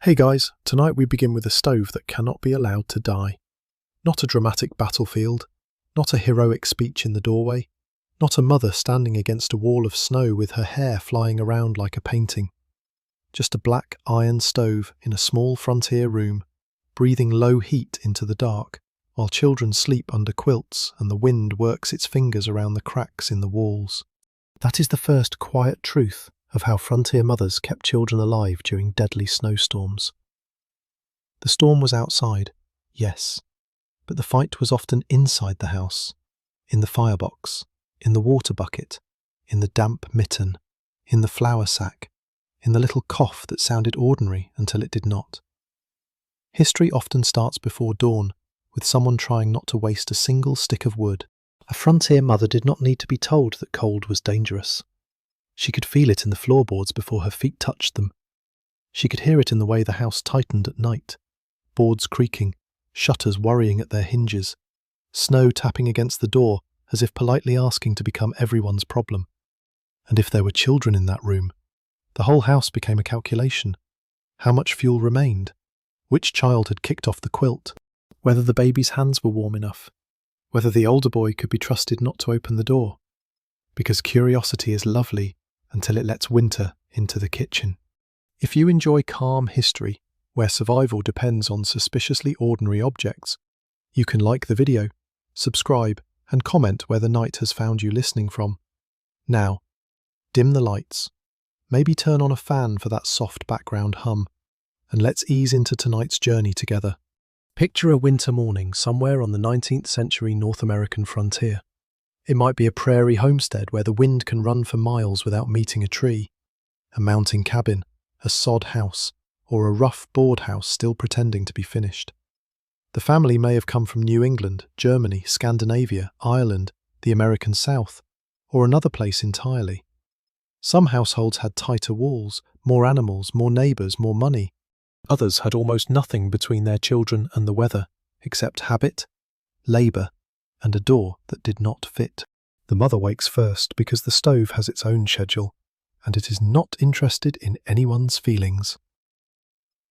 Hey guys, tonight we begin with a stove that cannot be allowed to die. Not a dramatic battlefield, not a heroic speech in the doorway, not a mother standing against a wall of snow with her hair flying around like a painting. Just a black iron stove in a small frontier room, breathing low heat into the dark, while children sleep under quilts and the wind works its fingers around the cracks in the walls. That is the first quiet truth of how frontier mothers kept children alive during deadly snowstorms. The storm was outside, yes, but the fight was often inside the house, in the firebox, in the water bucket, in the damp mitten, in the flour sack, in the little cough that sounded ordinary until it did not. History often starts before dawn, with someone trying not to waste a single stick of wood. A frontier mother did not need to be told that cold was dangerous. She could feel it in the floorboards before her feet touched them. She could hear it in the way the house tightened at night, boards creaking, shutters worrying at their hinges, snow tapping against the door as if politely asking to become everyone's problem. And if there were children in that room, the whole house became a calculation. How much fuel remained? Which child had kicked off the quilt? Whether the baby's hands were warm enough? Whether the older boy could be trusted not to open the door? Because curiosity is lovely until it lets winter into the kitchen. If you enjoy calm history, where survival depends on suspiciously ordinary objects, you can like the video, subscribe, and comment where the night has found you listening from. Now, dim the lights, maybe turn on a fan for that soft background hum, and let's ease into tonight's journey together. Picture a winter morning somewhere on the 19th century North American frontier. It might be a prairie homestead where the wind can run for miles without meeting a tree, a mountain cabin, a sod house, or a rough board house still pretending to be finished. The family may have come from New England, Germany, Scandinavia, Ireland, the American South, or another place entirely. Some households had tighter walls, more animals, more neighbours, more money. Others had almost nothing between their children and the weather, except habit, labour, and a door that did not fit. The mother wakes first because the stove has its own schedule, and it is not interested in anyone's feelings.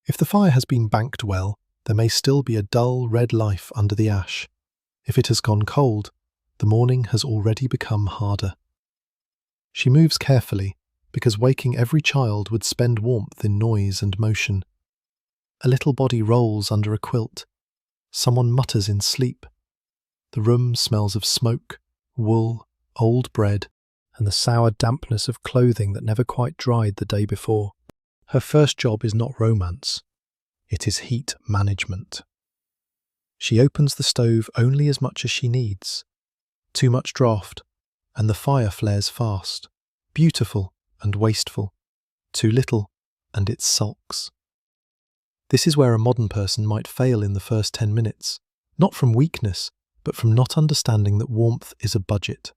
If the fire has been banked well, there may still be a dull red life under the ash. If it has gone cold, the morning has already become harder. She moves carefully, because waking every child would spend warmth in noise and motion. A little body rolls under a quilt. Someone mutters in sleep. The room smells of smoke, wool, old bread, and the sour dampness of clothing that never quite dried the day before. Her first job is not romance. It is heat management. She opens the stove only as much as she needs. Too much draught, and the fire flares fast. Beautiful and wasteful. Too little, and it sulks. This is where a modern person might fail in the first 10 minutes, not from weakness, but from not understanding that warmth is a budget.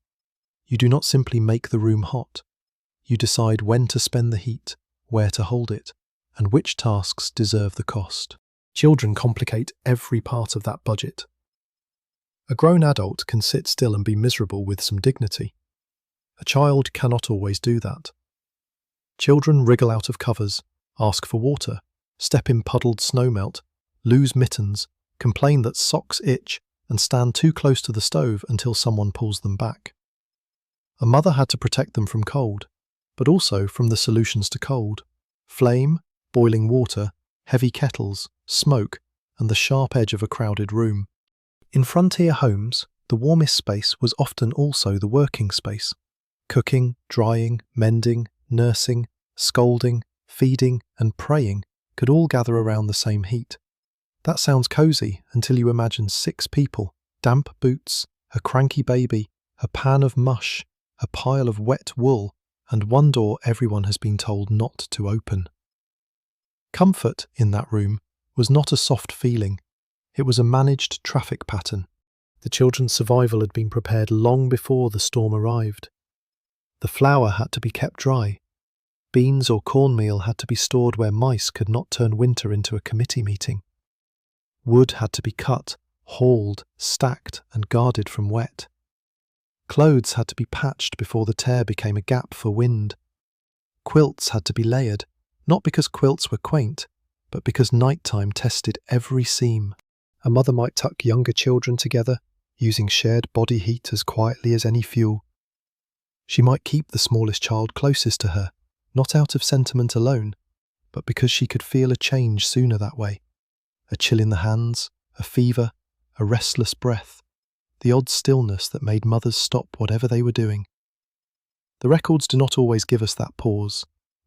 You do not simply make the room hot. You decide when to spend the heat, where to hold it, and which tasks deserve the cost. Children complicate every part of that budget. A grown adult can sit still and be miserable with some dignity. A child cannot always do that. Children wriggle out of covers, ask for water, step in puddled snowmelt, lose mittens, complain that socks itch, and stand too close to the stove until someone pulls them back. A mother had to protect them from cold, but also from the solutions to cold: flame, boiling water, heavy kettles, smoke, and the sharp edge of a crowded room. In frontier homes, the warmest space was often also the working space. Cooking, drying, mending, nursing, scolding, feeding, and praying could all gather around the same heat. That sounds cosy until you imagine 6 people, damp boots, a cranky baby, a pan of mush, a pile of wet wool, and one door everyone has been told not to open. Comfort in that room was not a soft feeling. It was a managed traffic pattern. The children's survival had been prepared long before the storm arrived. The flour had to be kept dry. Beans or cornmeal had to be stored where mice could not turn winter into a committee meeting. Wood had to be cut, hauled, stacked, and guarded from wet. Clothes had to be patched before the tear became a gap for wind. Quilts had to be layered, not because quilts were quaint, but because nighttime tested every seam. A mother might tuck younger children together, using shared body heat as quietly as any fuel. She might keep the smallest child closest to her, not out of sentiment alone, but because she could feel a change sooner that way. A chill in the hands, a fever, a restless breath, the odd stillness that made mothers stop whatever they were doing. The records do not always give us that pause.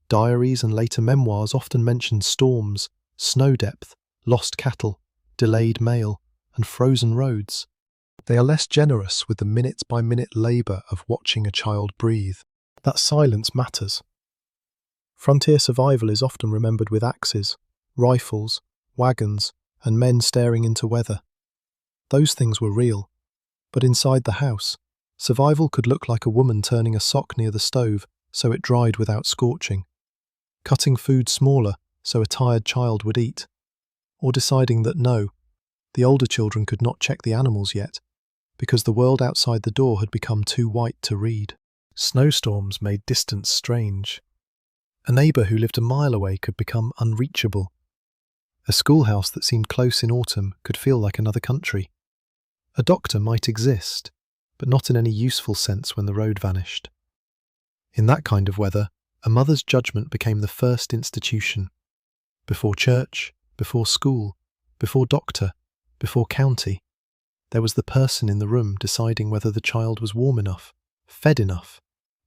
Diaries and later memoirs often mention storms, snow depth, lost cattle, delayed mail, and frozen roads. They are less generous with the minute-by-minute labour of watching a child breathe. That silence matters. Frontier survival is often remembered with axes, rifles, wagons, and men staring into weather. Those things were real, but inside the house, survival could look like a woman turning a sock near the stove so it dried without scorching, cutting food smaller so a tired child would eat, or deciding that no, the older children could not check the animals yet, because the world outside the door had become too white to read. Snowstorms made distance strange. A neighbour who lived a mile away could become unreachable. A schoolhouse that seemed close in autumn could feel like another country. A doctor might exist, but not in any useful sense when the road vanished. In that kind of weather, a mother's judgment became the first institution. Before church, before school, before doctor, before county, there was the person in the room deciding whether the child was warm enough, fed enough,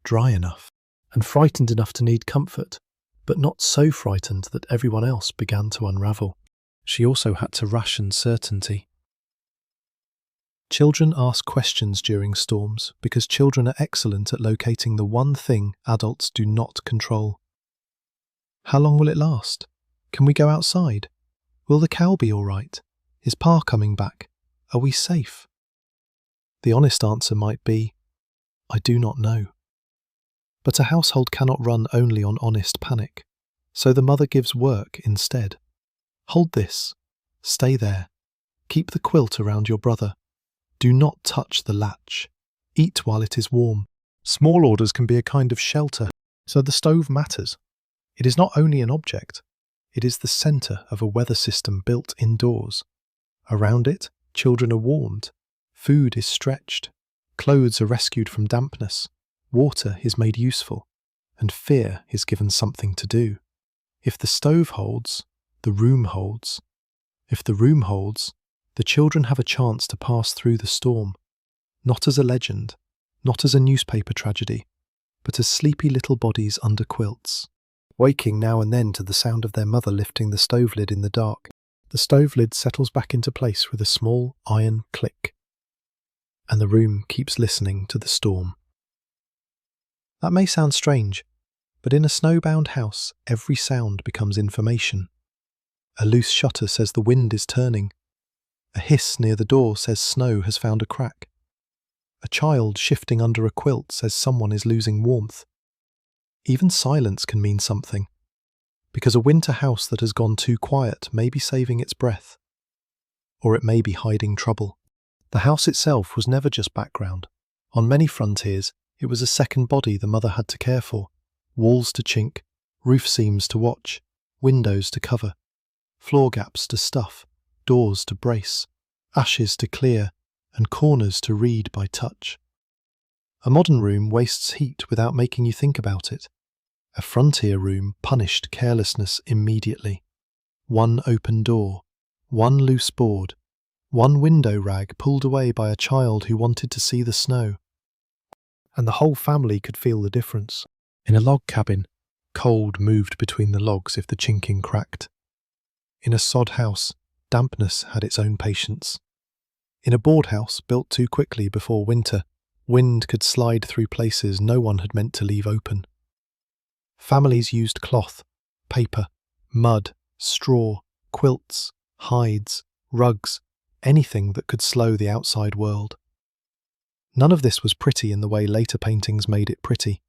dry enough, and frightened enough to need comfort, but not so frightened that everyone else began to unravel. She also had to ration certainty. Children ask questions during storms because children are excellent at locating the one thing adults do not control. How long will it last? Can we go outside? Will the cow be all right? Is Pa coming back? Are we safe? The honest answer might be, I do not know. But a household cannot run only on honest panic, so the mother gives work instead. Hold this. Stay there. Keep the quilt around your brother. Do not touch the latch. Eat while it is warm. Small orders can be a kind of shelter, so the stove matters. It is not only an object, it is the centre of a weather system built indoors. Around it, children are warmed, food is stretched, clothes are rescued from dampness, water is made useful, and fear is given something to do. If the stove holds, the room holds. If the room holds, the children have a chance to pass through the storm, not as a legend, not as a newspaper tragedy, but as sleepy little bodies under quilts, waking now and then to the sound of their mother lifting the stove lid in the dark. The stove lid settles back into place with a small iron click, and the room keeps listening to the storm. That may sound strange, but in a snowbound house, every sound becomes information. A loose shutter says the wind is turning. A hiss near the door says snow has found a crack. A child shifting under a quilt says someone is losing warmth. Even silence can mean something, because a winter house that has gone too quiet may be saving its breath, or it may be hiding trouble. The house itself was never just background. On many frontiers, it was a second body the mother had to care for. Walls to chink, roof seams to watch, windows to cover, floor gaps to stuff, doors to brace, ashes to clear, and corners to read by touch. A modern room wastes heat without making you think about it. A frontier room punished carelessness immediately. One open door, one loose board, one window rag pulled away by a child who wanted to see the snow. And the whole family could feel the difference. In a log cabin, cold moved between the logs if the chinking cracked. In a sod house, dampness had its own patience. In a board house built too quickly before winter, wind could slide through places no one had meant to leave open. Families used cloth, paper, mud, straw, quilts, hides, rugs, anything that could slow the outside world. None of this was pretty in the way later paintings made it pretty.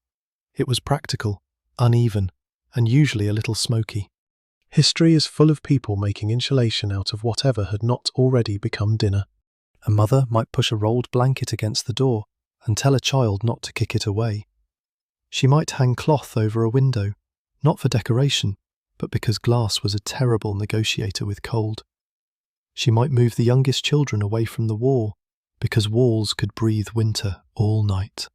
It was practical, uneven, and usually a little smoky. History is full of people making insulation out of whatever had not already become dinner. A mother might push a rolled blanket against the door and tell a child not to kick it away. She might hang cloth over a window, not for decoration, but because glass was a terrible negotiator with cold. She might move the youngest children away from the wall, because walls could breathe winter all night.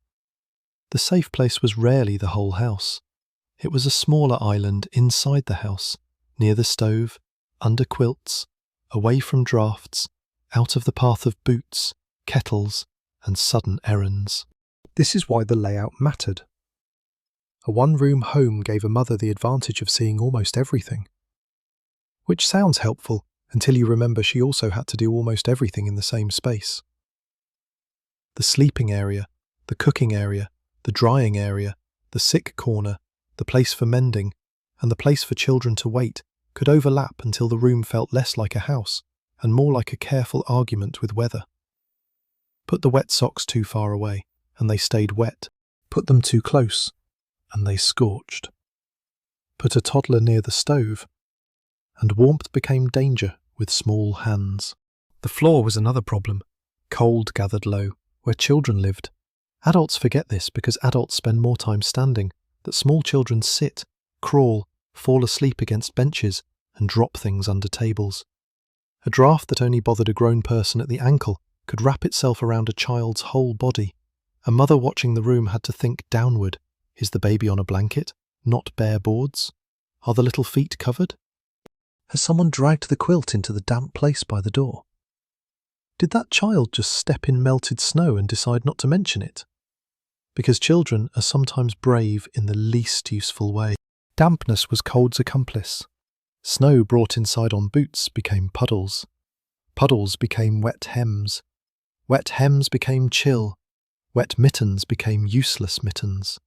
The safe place was rarely the whole house. It was a smaller island inside the house, near the stove, under quilts, away from drafts, out of the path of boots, kettles, and sudden errands. This is why the layout mattered. A one-room home gave a mother the advantage of seeing almost everything. Which sounds helpful until you remember she also had to do almost everything in the same space. The sleeping area, the cooking area, the drying area, the sick corner, the place for mending, and the place for children to wait could overlap until the room felt less like a house and more like a careful argument with weather. Put the wet socks too far away, and they stayed wet. Put them too close, and they scorched. Put a toddler near the stove, and warmth became danger with small hands. The floor was another problem. Cold gathered low, where children lived. Adults forget this because adults spend more time standing, that small children sit, crawl, fall asleep against benches, and drop things under tables. A draft that only bothered a grown person at the ankle could wrap itself around a child's whole body. A mother watching the room had to think downward. Is the baby on a blanket, not bare boards? Are the little feet covered? Has someone dragged the quilt into the damp place by the door? Did that child just step in melted snow and decide not to mention it? Because children are sometimes brave in the least useful way. Dampness was cold's accomplice. Snow brought inside on boots became puddles. Puddles became wet hems. Wet hems became chill. Wet mittens became useless mittens.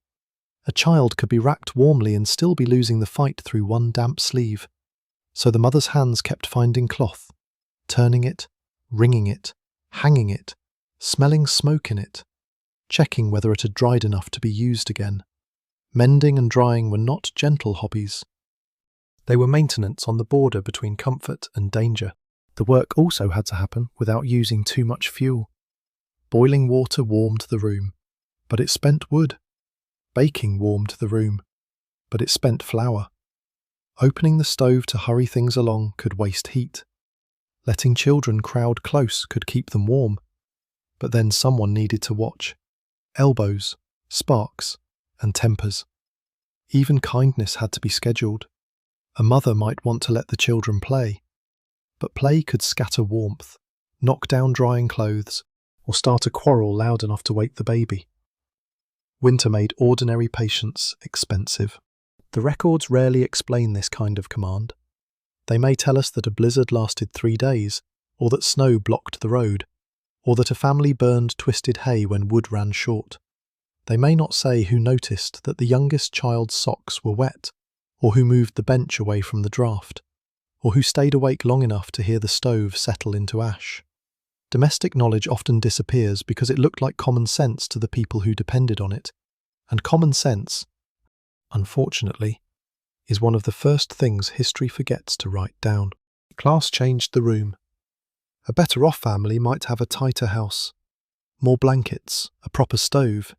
A child could be wrapped warmly and still be losing the fight through one damp sleeve. So the mother's hands kept finding cloth, turning it, wringing it, hanging it, smelling smoke in it, checking whether it had dried enough to be used again. Mending and drying were not gentle hobbies. They were maintenance on the border between comfort and danger. The work also had to happen without using too much fuel. Boiling water warmed the room, but it spent wood. Baking warmed the room, but it spent flour. Opening the stove to hurry things along could waste heat. Letting children crowd close could keep them warm, but then someone needed to watch. Elbows, sparks, and tempers. Even kindness had to be scheduled. A mother might want to let the children play, but play could scatter warmth, knock down drying clothes, or start a quarrel loud enough to wake the baby. Winter made ordinary patience expensive. The records rarely explain this kind of command. They may tell us that a blizzard lasted 3 days, or that snow blocked the road, or that a family burned twisted hay when wood ran short. They may not say who noticed that the youngest child's socks were wet, or who moved the bench away from the draught, or who stayed awake long enough to hear the stove settle into ash. Domestic knowledge often disappears because it looked like common sense to the people who depended on it, and common sense, unfortunately, is one of the first things history forgets to write down. Class changed the room. A better-off family might have a tighter house, more blankets, a proper stove,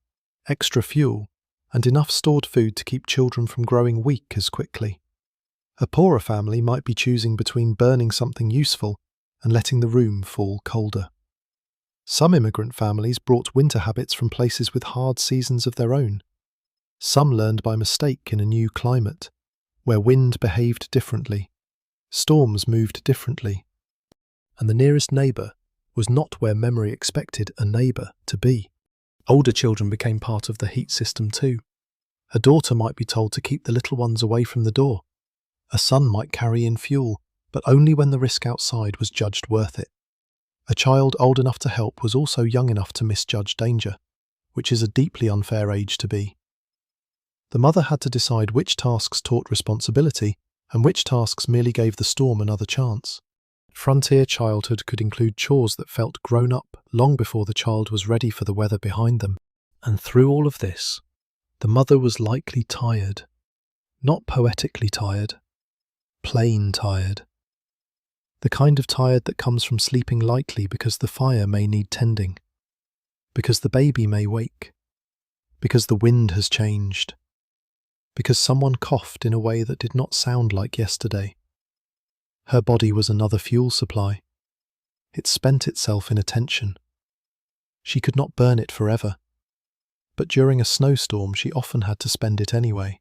extra fuel, and enough stored food to keep children from growing weak as quickly. A poorer family might be choosing between burning something useful and letting the room fall colder. Some immigrant families brought winter habits from places with hard seasons of their own. Some learned by mistake in a new climate, where wind behaved differently, storms moved differently, and the nearest neighbour was not where memory expected a neighbour to be. Older children became part of the heat system too. A daughter might be told to keep the little ones away from the door. A son might carry in fuel, but only when the risk outside was judged worth it. A child old enough to help was also young enough to misjudge danger, which is a deeply unfair age to be. The mother had to decide which tasks taught responsibility and which tasks merely gave the storm another chance. Frontier childhood could include chores that felt grown up long before the child was ready for the weather behind them. And through all of this, the mother was likely tired. Not poetically tired, plain tired. The kind of tired that comes from sleeping lightly because the fire may need tending, because the baby may wake, because the wind has changed, because someone coughed in a way that did not sound like yesterday. Her body was another fuel supply. It spent itself in attention. She could not burn it forever, but during a snowstorm she often had to spend it anyway.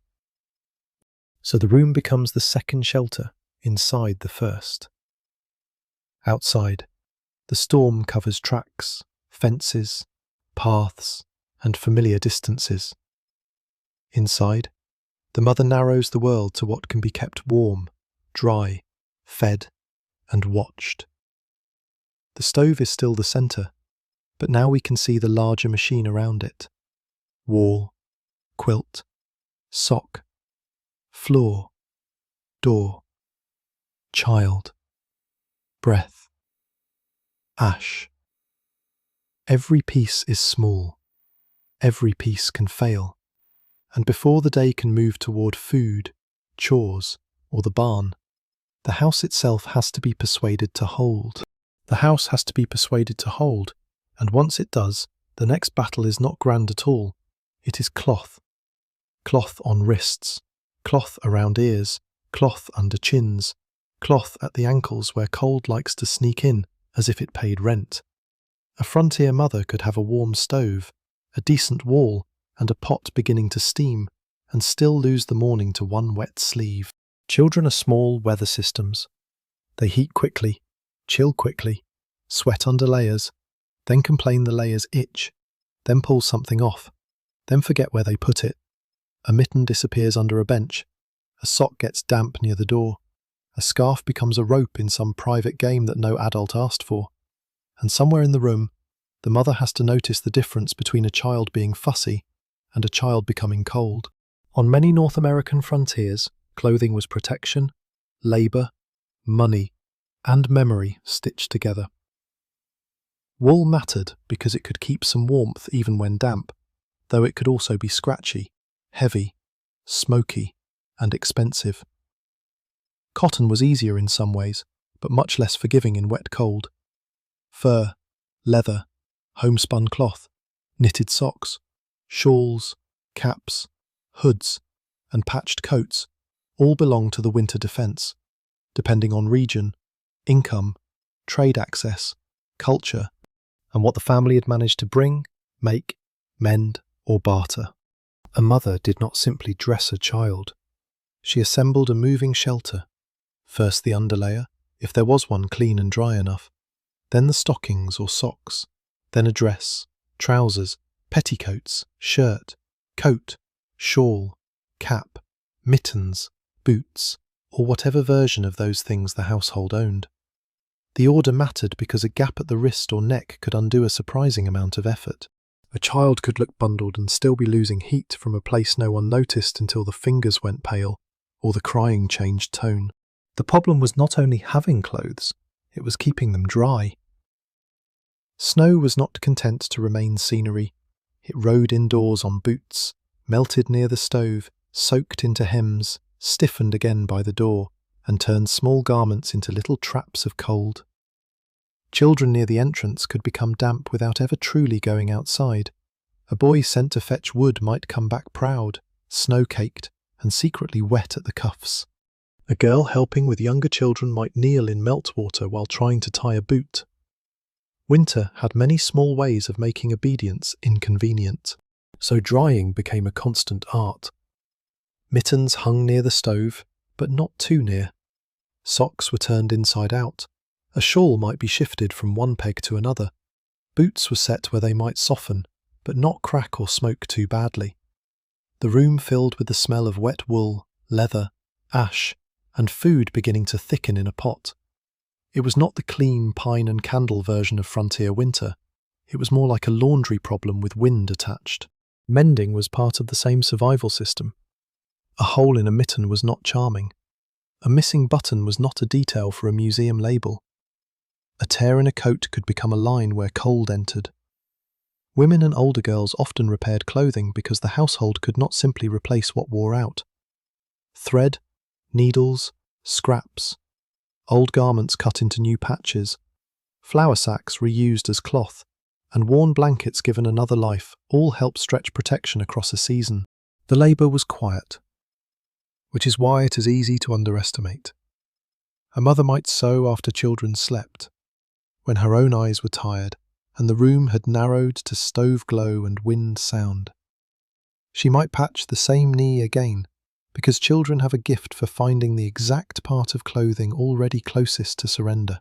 So the room becomes the second shelter inside the first. Outside, the storm covers tracks, fences, paths, and familiar distances. Inside, the mother narrows the world to what can be kept warm, dry, fed, and watched. The stove is still the centre, but now we can see the larger machine around it. Wall, quilt, sock, floor, door, child, breath, ash. Every piece is small. Every piece can fail. And before the day can move toward food, chores, or the barn, the house itself has to be persuaded to hold. The house has to be persuaded to hold, and once it does, the next battle is not grand at all. It is cloth. Cloth on wrists, cloth around ears, cloth under chins, cloth at the ankles where cold likes to sneak in as if it paid rent. A frontier mother could have a warm stove, a decent wall, and a pot beginning to steam, and still lose the morning to one wet sleeve. Children are small weather systems. They heat quickly, chill quickly, sweat under layers, then complain the layers itch, then pull something off, then forget where they put it. A mitten disappears under a bench, a sock gets damp near the door, a scarf becomes a rope in some private game that no adult asked for, and somewhere in the room, the mother has to notice the difference between a child being fussy and a child becoming cold. On many North American frontiers, clothing was protection, labour, money, and memory stitched together. Wool mattered because it could keep some warmth even when damp, though it could also be scratchy, heavy, smoky, and expensive. Cotton was easier in some ways, but much less forgiving in wet cold. Fur, leather, homespun cloth, knitted socks, shawls, caps, hoods, and patched coats all belong to the winter defence, depending on region, income, trade access, culture, and what the family had managed to bring, make, mend, or barter. A mother did not simply dress a child. She assembled a moving shelter, first the underlayer, if there was one clean and dry enough, then the stockings or socks, then a dress, trousers, petticoats, shirt, coat, shawl, cap, mittens, boots, or whatever version of those things the household owned. The order mattered because a gap at the wrist or neck could undo a surprising amount of effort. A child could look bundled and still be losing heat from a place no one noticed until the fingers went pale or the crying changed tone. The problem was not only having clothes, it was keeping them dry. Snow was not content to remain scenery. It rode indoors on boots, melted near the stove, soaked into hems, stiffened again by the door, and turned small garments into little traps of cold. Children near the entrance could become damp without ever truly going outside. A boy sent to fetch wood might come back proud, snow-caked, and secretly wet at the cuffs. A girl helping with younger children might kneel in meltwater while trying to tie a boot. Winter had many small ways of making obedience inconvenient, so drying became a constant art. Mittens hung near the stove, but not too near. Socks were turned inside out. A shawl might be shifted from one peg to another. Boots were set where they might soften, but not crack or smoke too badly. The room filled with the smell of wet wool, leather, ash, and food beginning to thicken in a pot. It was not the clean pine and candle version of frontier winter. It was more like a laundry problem with wind attached. Mending was part of the same survival system. A hole in a mitten was not charming. A missing button was not a detail for a museum label. A tear in a coat could become a line where cold entered. Women and older girls often repaired clothing because the household could not simply replace what wore out. Thread, needles, scraps, old garments cut into new patches, flour sacks reused as cloth, and worn blankets given another life all helped stretch protection across a season. The labour was quiet. which is why it is easy to underestimate. A mother might sew after children slept, when her own eyes were tired and the room had narrowed to stove glow and wind sound. She might patch the same knee again, because children have a gift for finding the exact part of clothing already closest to surrender.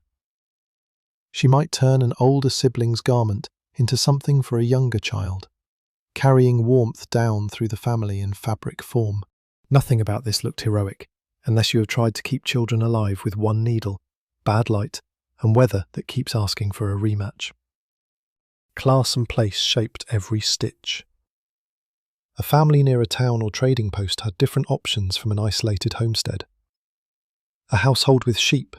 She might turn an older sibling's garment into something for a younger child, carrying warmth down through the family in fabric form. Nothing about this looked heroic, unless you have tried to keep children alive with one needle, bad light, and weather that keeps asking for a rematch. Class and place shaped every stitch. A family near a town or trading post had different options from an isolated homestead. A household with sheep,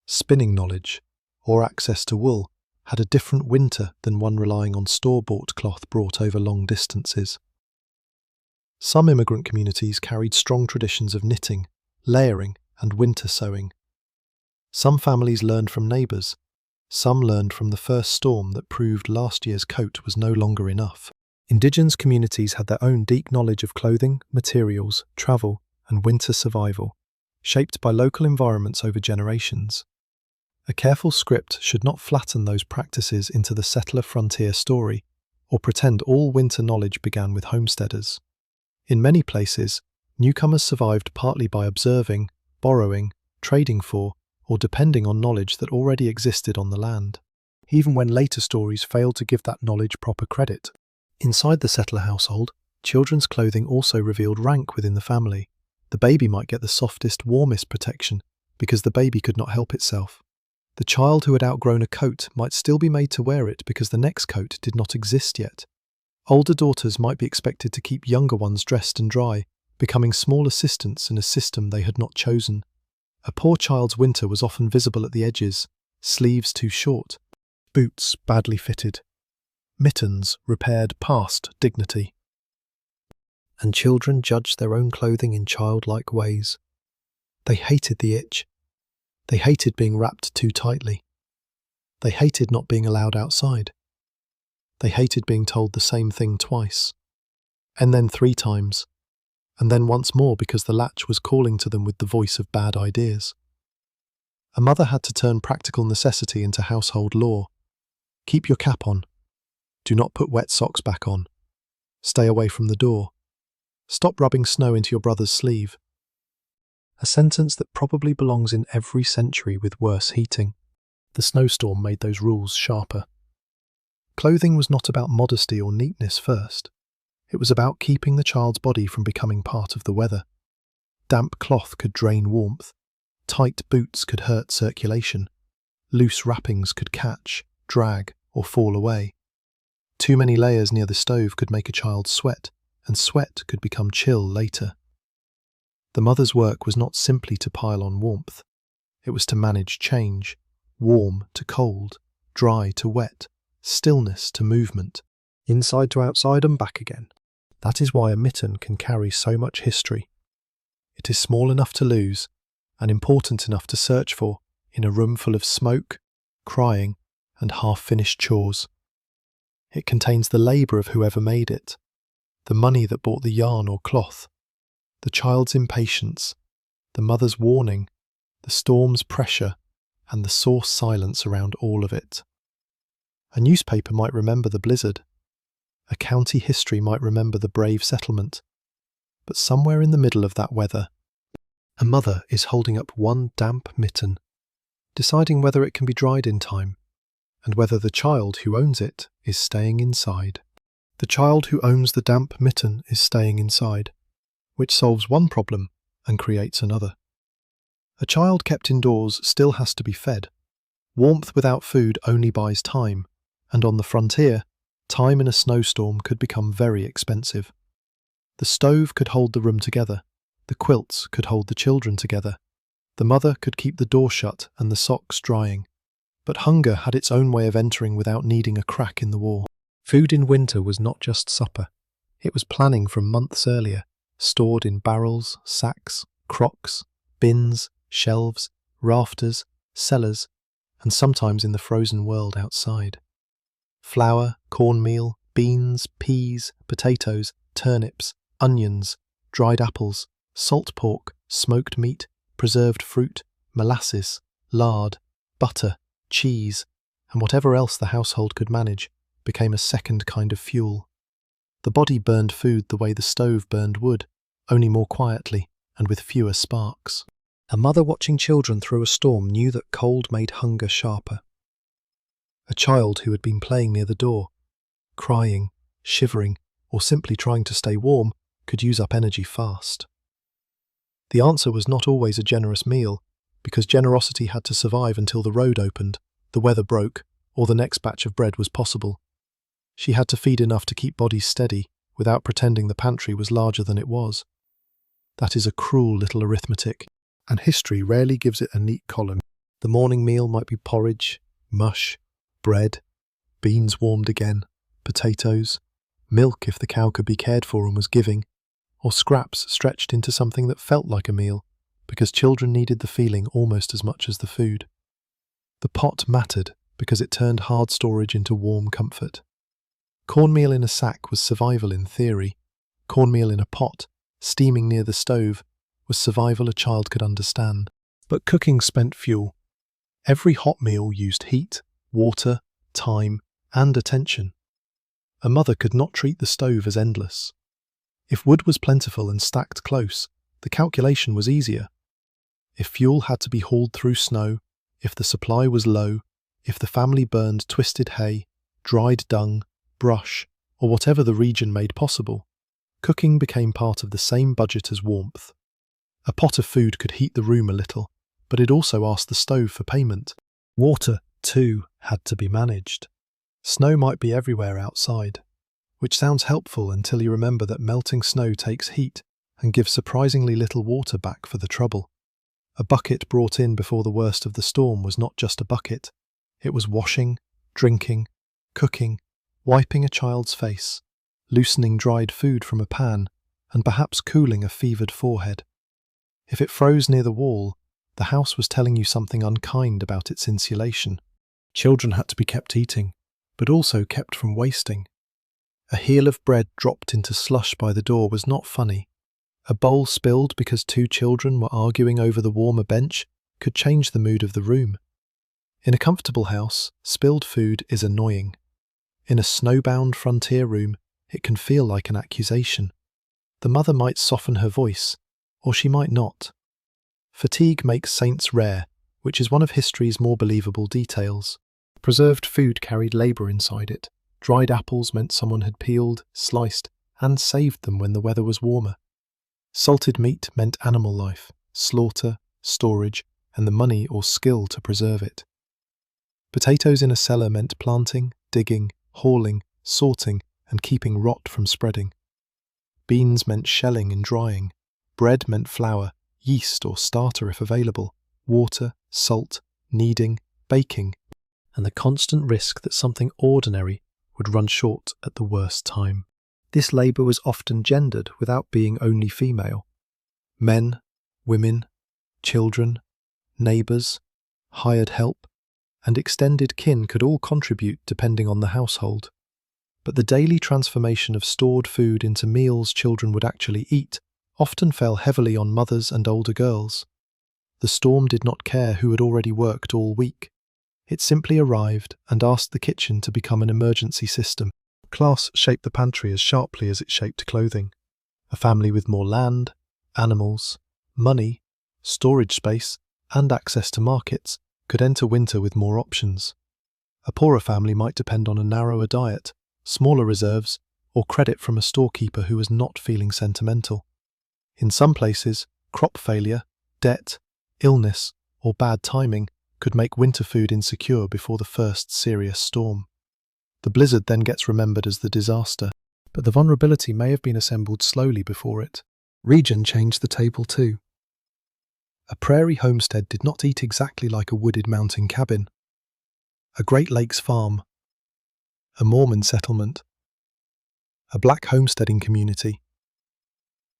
spinning knowledge, or access to wool had a different winter than one relying on store-bought cloth brought over long distances. Some immigrant communities carried strong traditions of knitting, layering, and winter sewing. Some families learned from neighbours. Some learned from the first storm that proved last year's coat was no longer enough. Indigenous communities had their own deep knowledge of clothing, materials, travel, and winter survival, shaped by local environments over generations. A careful script should not flatten those practices into the settler frontier story, or pretend all winter knowledge began with homesteaders. In many places, newcomers survived partly by observing, borrowing, trading for, or depending on knowledge that already existed on the land, even when later stories failed to give that knowledge proper credit. Inside the settler household, children's clothing also revealed rank within the family. The baby might get the softest, warmest protection because the baby could not help itself. The child who had outgrown a coat might still be made to wear it because the next coat did not exist yet. Older daughters might be expected to keep younger ones dressed and dry, becoming small assistants in a system they had not chosen. A poor child's winter was often visible at the edges, sleeves too short, boots badly fitted, mittens repaired past dignity. And children judged their own clothing in childlike ways. They hated the itch. They hated being wrapped too tightly. They hated not being allowed outside. They hated being told the same thing twice, and then 3 times, and then once more because the latch was calling to them with the voice of bad ideas. A mother had to turn practical necessity into household law. Keep your cap on. Do not put wet socks back on. Stay away from the door. Stop rubbing snow into your brother's sleeve. A sentence that probably belongs in every century with worse heating. The snowstorm made those rules sharper. Clothing was not about modesty or neatness first. It was about keeping the child's body from becoming part of the weather. Damp cloth could drain warmth. Tight boots could hurt circulation. Loose wrappings could catch, drag, or fall away. Too many layers near the stove could make a child sweat, and sweat could become chill later. The mother's work was not simply to pile on warmth. It was to manage change, warm to cold, dry to wet, stillness to movement, inside to outside and back again. That is why a mitten can carry so much history. It is small enough to lose, and important enough to search for in a room full of smoke, crying, and half-finished chores. It contains the labour of whoever made it, the money that bought the yarn or cloth, the child's impatience, the mother's warning, the storm's pressure, and the source silence around all of it. A newspaper might remember the blizzard. A county history might remember the brave settlement. But somewhere in the middle of that weather, a mother is holding up one damp mitten, deciding whether it can be dried in time, and whether the child who owns it is staying inside. The child who owns the damp mitten is staying inside, which solves one problem and creates another. A child kept indoors still has to be fed. Warmth without food only buys time, and on the frontier, time in a snowstorm could become very expensive. The stove could hold the room together, the quilts could hold the children together, the mother could keep the door shut and the socks drying, but hunger had its own way of entering without needing a crack in the wall. Food in winter was not just supper, it was planning from months earlier, stored in barrels, sacks, crocks, bins, shelves, rafters, cellars, and sometimes in the frozen world outside. Flour, cornmeal, beans, peas, potatoes, turnips, onions, dried apples, Salt pork, smoked meat, preserved fruit, molasses, lard, butter, cheese, and whatever else the household could manage became a second kind of fuel. The body burned food the way the stove burned wood, only more quietly and with fewer sparks. A mother watching children through a storm knew that cold made hunger sharper. A child who had been playing near the door, crying, shivering, or simply trying to stay warm, could use up energy fast. The answer was not always a generous meal, because generosity had to survive until the road opened, the weather broke, or the next batch of bread was possible. She had to feed enough to keep bodies steady, without pretending the pantry was larger than it was. That is a cruel little arithmetic, and history rarely gives it a neat column. The morning meal might be porridge, mush, bread, beans warmed again, potatoes, milk if the cow could be cared for and was giving, or scraps stretched into something that felt like a meal, because children needed the feeling almost as much as the food. The pot mattered because it turned hard storage into warm comfort. Cornmeal in a sack was survival in theory. Cornmeal in a pot, steaming near the stove, was survival a child could understand. But cooking spent fuel. Every hot meal used heat, water, time, and attention. A mother could not treat the stove as endless. If wood was plentiful and stacked close, the calculation was easier. If fuel had to be hauled through snow, if the supply was low, if the family burned twisted hay, dried dung, brush, or whatever the region made possible, cooking became part of the same budget as warmth. A pot of food could heat the room a little, but it also asked the stove for payment. Water, too, had to be managed. Snow might be everywhere outside, which sounds helpful until you remember that melting snow takes heat and gives surprisingly little water back for the trouble. A bucket brought in before the worst of the storm was not just a bucket. It was washing, drinking, cooking, wiping a child's face, loosening dried food from a pan, and perhaps cooling a fevered forehead. If it froze near the wall, the house was telling you something unkind about its insulation. Children had to be kept eating, but also kept from wasting. A heel of bread dropped into slush by the door was not funny. A bowl spilled because two children were arguing over the warmer bench could change the mood of the room. In a comfortable house, spilled food is annoying. In a snowbound frontier room, it can feel like an accusation. The mother might soften her voice, or she might not. Fatigue makes saints rare, which is one of history's more believable details. Preserved food carried labour inside it. Dried apples meant someone had peeled, sliced, and saved them when the weather was warmer. Salted meat meant animal life, slaughter, storage, and the money or skill to preserve it. Potatoes in a cellar meant planting, digging, hauling, sorting, and keeping rot from spreading. Beans meant shelling and drying. Bread meant flour, yeast or starter if available, water, salt, kneading, baking, and the constant risk that something ordinary would run short at the worst time. This labour was often gendered without being only female. Men, women, children, neighbours, hired help, and extended kin could all contribute depending on the household. But the daily transformation of stored food into meals children would actually eat often fell heavily on mothers and older girls. The storm did not care who had already worked all week. It simply arrived and asked the kitchen to become an emergency system. Class shaped the pantry as sharply as it shaped clothing. A family with more land, animals, money, storage space, and access to markets could enter winter with more options. A poorer family might depend on a narrower diet, smaller reserves, or credit from a storekeeper who was not feeling sentimental. In some places, crop failure, debt, illness, or bad timing could make winter food insecure before the first serious storm. The blizzard then gets remembered as the disaster, but the vulnerability may have been assembled slowly before it. Region changed the table too. A prairie homestead did not eat exactly like a wooded mountain cabin. A Great Lakes farm, a Mormon settlement, a black homesteading community,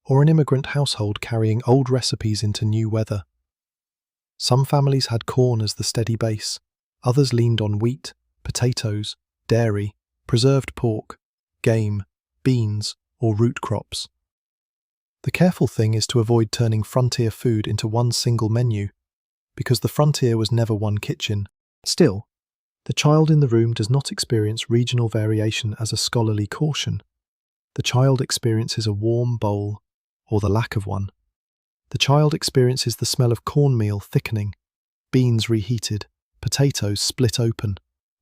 or an immigrant household carrying old recipes into new weather. Some families had corn as the steady base, others leaned on wheat, potatoes, dairy, preserved pork, game, beans, or root crops. The careful thing is to avoid turning frontier food into one single menu, because the frontier was never one kitchen. Still, the child in the room does not experience regional variation as a scholarly caution. The child experiences a warm bowl, or the lack of one. The child experiences the smell of cornmeal thickening, beans reheated, potatoes split open,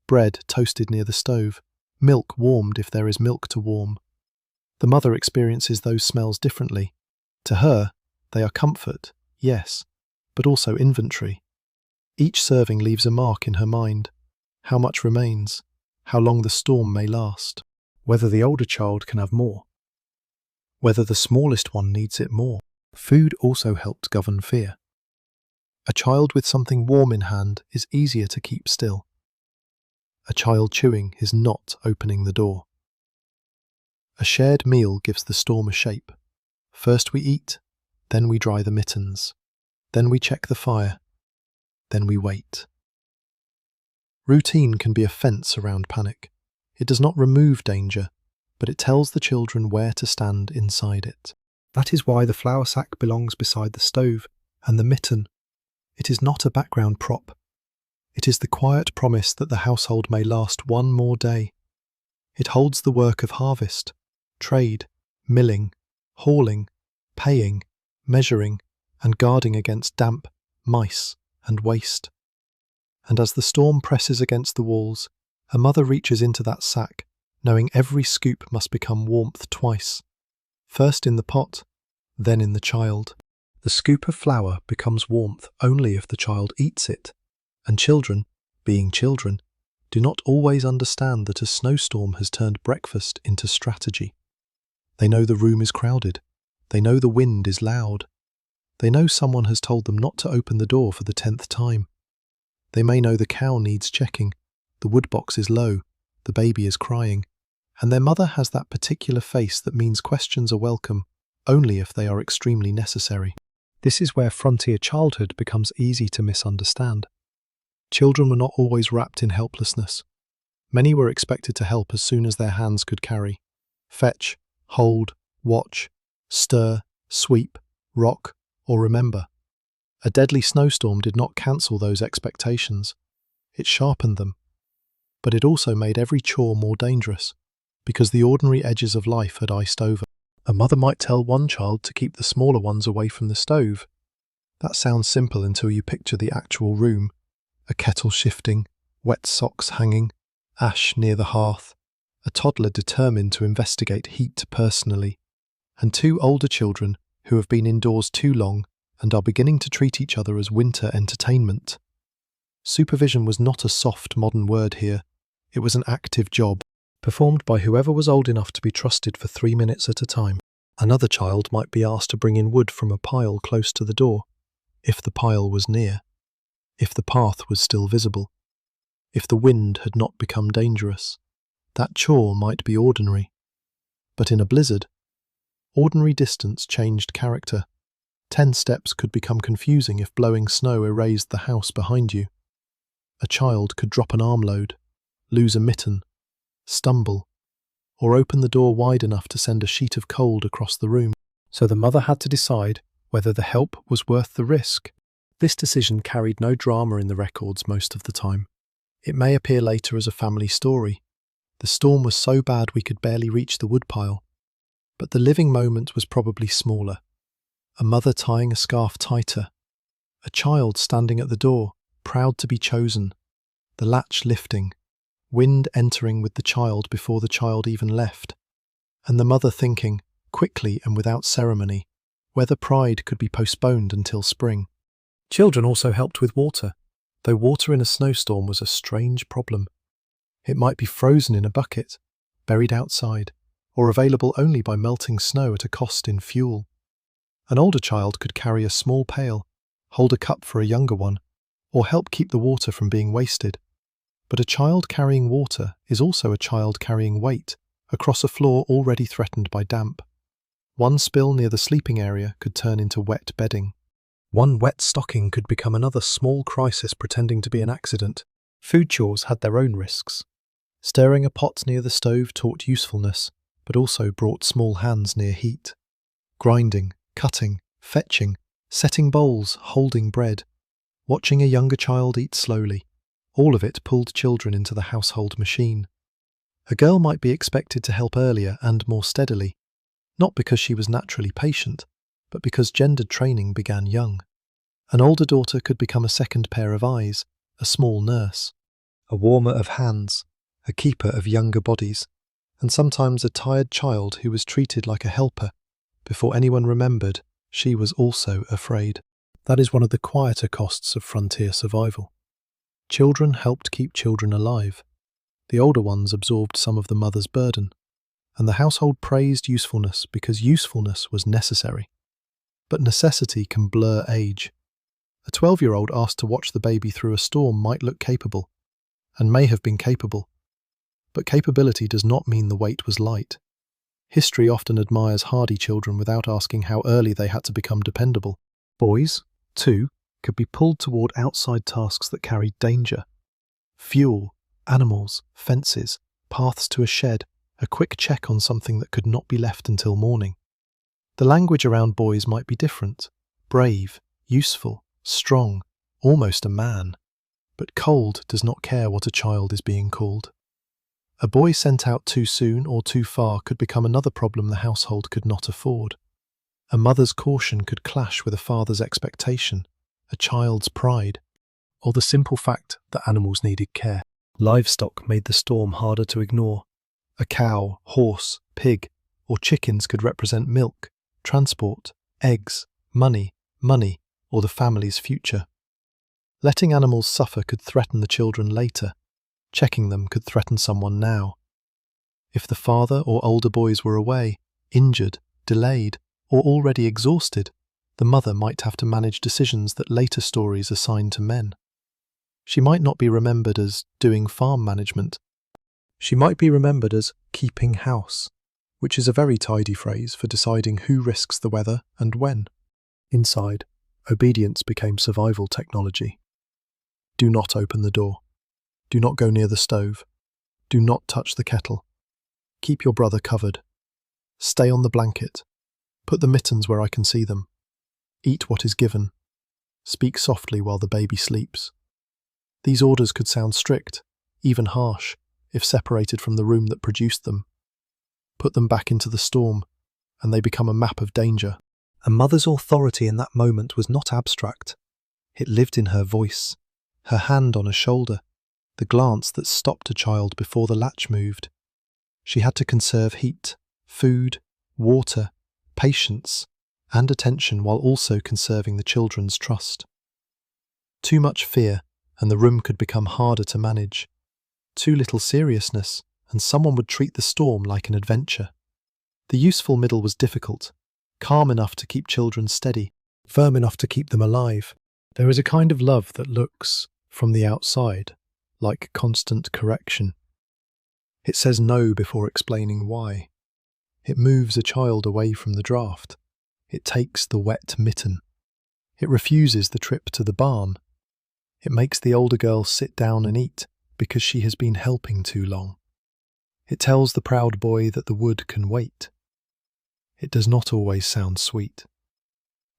bread toasted near the stove, milk warmed if there is milk to warm. The mother experiences those smells differently. To her, they are comfort, yes, but also inventory. Each serving leaves a mark in her mind. How much remains, how long the storm may last, whether the older child can have more, whether the smallest one needs it more. Food also helped govern fear. A child with something warm in hand is easier to keep still. A child chewing is not opening the door. A shared meal gives the storm a shape. First we eat, then we dry the mittens, then we check the fire, then we wait. Routine can be a fence around panic. It does not remove danger, but it tells the children where to stand inside it. That is why the flour sack belongs beside the stove, and the mitten. It is not a background prop. It is the quiet promise that the household may last one more day. It holds the work of harvest, trade, milling, hauling, paying, measuring, and guarding against damp, mice, and waste. And as the storm presses against the walls, a mother reaches into that sack, knowing every scoop must become warmth twice. First in the pot, then in the child. The scoop of flour becomes warmth only if the child eats it, and children, being children, do not always understand that a snowstorm has turned breakfast into strategy. They know the room is crowded. They know the wind is loud. They know someone has told them not to open the door for the 10th time. They may know the cow needs checking, the wood box is low, the baby is crying, and their mother has that particular face that means questions are welcome only if they are extremely necessary. This is where frontier childhood becomes easy to misunderstand. Children were not always wrapped in helplessness. Many were expected to help as soon as their hands could carry. Fetch, hold, watch, stir, sweep, rock, or remember. A deadly snowstorm did not cancel those expectations. It sharpened them. But it also made every chore more dangerous, because the ordinary edges of life had iced over. A mother might tell one child to keep the smaller ones away from the stove. That sounds simple until you picture the actual room. A kettle shifting, wet socks hanging, ash near the hearth, a toddler determined to investigate heat personally, and two older children who have been indoors too long and are beginning to treat each other as winter entertainment. Supervision was not a soft modern word here. It was an active job, performed by whoever was old enough to be trusted for 3 minutes at a time. Another child might be asked to bring in wood from a pile close to the door, if the pile was near, if the path was still visible, if the wind had not become dangerous. That chore might be ordinary. But in a blizzard, ordinary distance changed character. 10 steps could become confusing if blowing snow erased the house behind you. A child could drop an armload, lose a mitten, stumble, or open the door wide enough to send a sheet of cold across the room. So the mother had to decide whether the help was worth the risk. This decision carried no drama in the records most of the time. It may appear later as a family story. The storm was so bad we could barely reach the woodpile. But the living moment was probably smaller. A mother tying a scarf tighter. A child standing at the door, proud to be chosen. The latch lifting. Wind entering with the child before the child even left. And the mother thinking, quickly and without ceremony, whether pride could be postponed until spring. Children also helped with water, though water in a snowstorm was a strange problem. It might be frozen in a bucket, buried outside, or available only by melting snow at a cost in fuel. An older child could carry a small pail, hold a cup for a younger one, or help keep the water from being wasted. But a child carrying water is also a child carrying weight across a floor already threatened by damp. One spill near the sleeping area could turn into wet bedding. One wet stocking could become another small crisis pretending to be an accident. Food chores had their own risks. Stirring a pot near the stove taught usefulness, but also brought small hands near heat. Grinding, cutting, fetching, setting bowls, holding bread, watching a younger child eat slowly. All of it pulled children into the household machine. A girl might be expected to help earlier and more steadily, not because she was naturally patient, but because gendered training began young. An older daughter could become a second pair of eyes, a small nurse, a warmer of hands, a keeper of younger bodies, and sometimes a tired child who was treated like a helper before anyone remembered she was also afraid. That is one of the quieter costs of frontier survival. Children helped keep children alive. The older ones absorbed some of the mother's burden, and the household praised usefulness because usefulness was necessary. But necessity can blur age. A 12-year-old asked to watch the baby through a storm might look capable, and may have been capable. But capability does not mean the weight was light. History often admires hardy children without asking how early they had to become dependable. Boys, too, could be pulled toward outside tasks that carried danger. Fuel, animals, fences, paths to a shed, a quick check on something that could not be left until morning. The language around boys might be different: brave, useful, strong, almost a man. But cold does not care what a child is being called. A boy sent out too soon or too far could become another problem the household could not afford. A mother's caution could clash with a father's expectation, a child's pride, or the simple fact that animals needed care. Livestock made the storm harder to ignore. A cow, horse, pig, or chickens could represent milk, transport, eggs, money, or the family's future. Letting animals suffer could threaten the children later. Checking them could threaten someone now. If the father or older boys were away, injured, delayed, or already exhausted, the mother might have to manage decisions that later stories assign to men. She might not be remembered as doing farm management. She might be remembered as keeping house, which is a very tidy phrase for deciding who risks the weather and when. Inside, obedience became survival technology. Do not open the door. Do not go near the stove. Do not touch the kettle. Keep your brother covered. Stay on the blanket. Put the mittens where I can see them. Eat what is given. Speak softly while the baby sleeps. These orders could sound strict, even harsh, if separated from the room that produced them. Put them back into the storm, and they become a map of danger. A mother's authority in that moment was not abstract. It lived in her voice, her hand on a shoulder, the glance that stopped a child before the latch moved. She had to conserve heat, food, water, patience, and attention while also conserving the children's trust. Too much fear, and the room could become harder to manage. Too little seriousness, and someone would treat the storm like an adventure. The useful middle was difficult, calm enough to keep children steady, firm enough to keep them alive. There is a kind of love that looks, from the outside, like constant correction. It says no before explaining why. It moves a child away from the draft. It takes the wet mitten. It refuses the trip to the barn. It makes the older girl sit down and eat because she has been helping too long. It tells the proud boy that the wood can wait. It does not always sound sweet.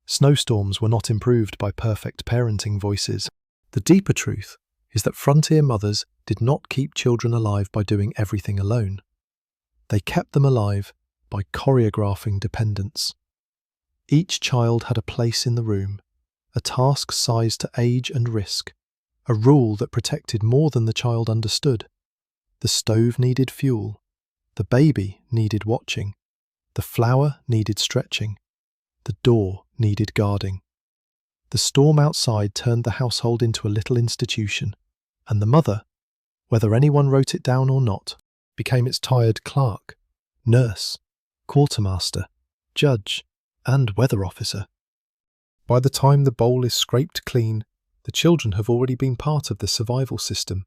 Snowstorms were not improved by perfect parenting voices. The deeper truth is that frontier mothers did not keep children alive by doing everything alone. They kept them alive by choreographing dependence. Each child had a place in the room, a task sized to age and risk, a rule that protected more than the child understood. The stove needed fuel, the baby needed watching, the flour needed stretching, the door needed guarding. The storm outside turned the household into a little institution, and the mother, whether anyone wrote it down or not, became its tired clerk, nurse, quartermaster, judge, and weather officer. By the time the bowl is scraped clean, the children have already been part of the survival system.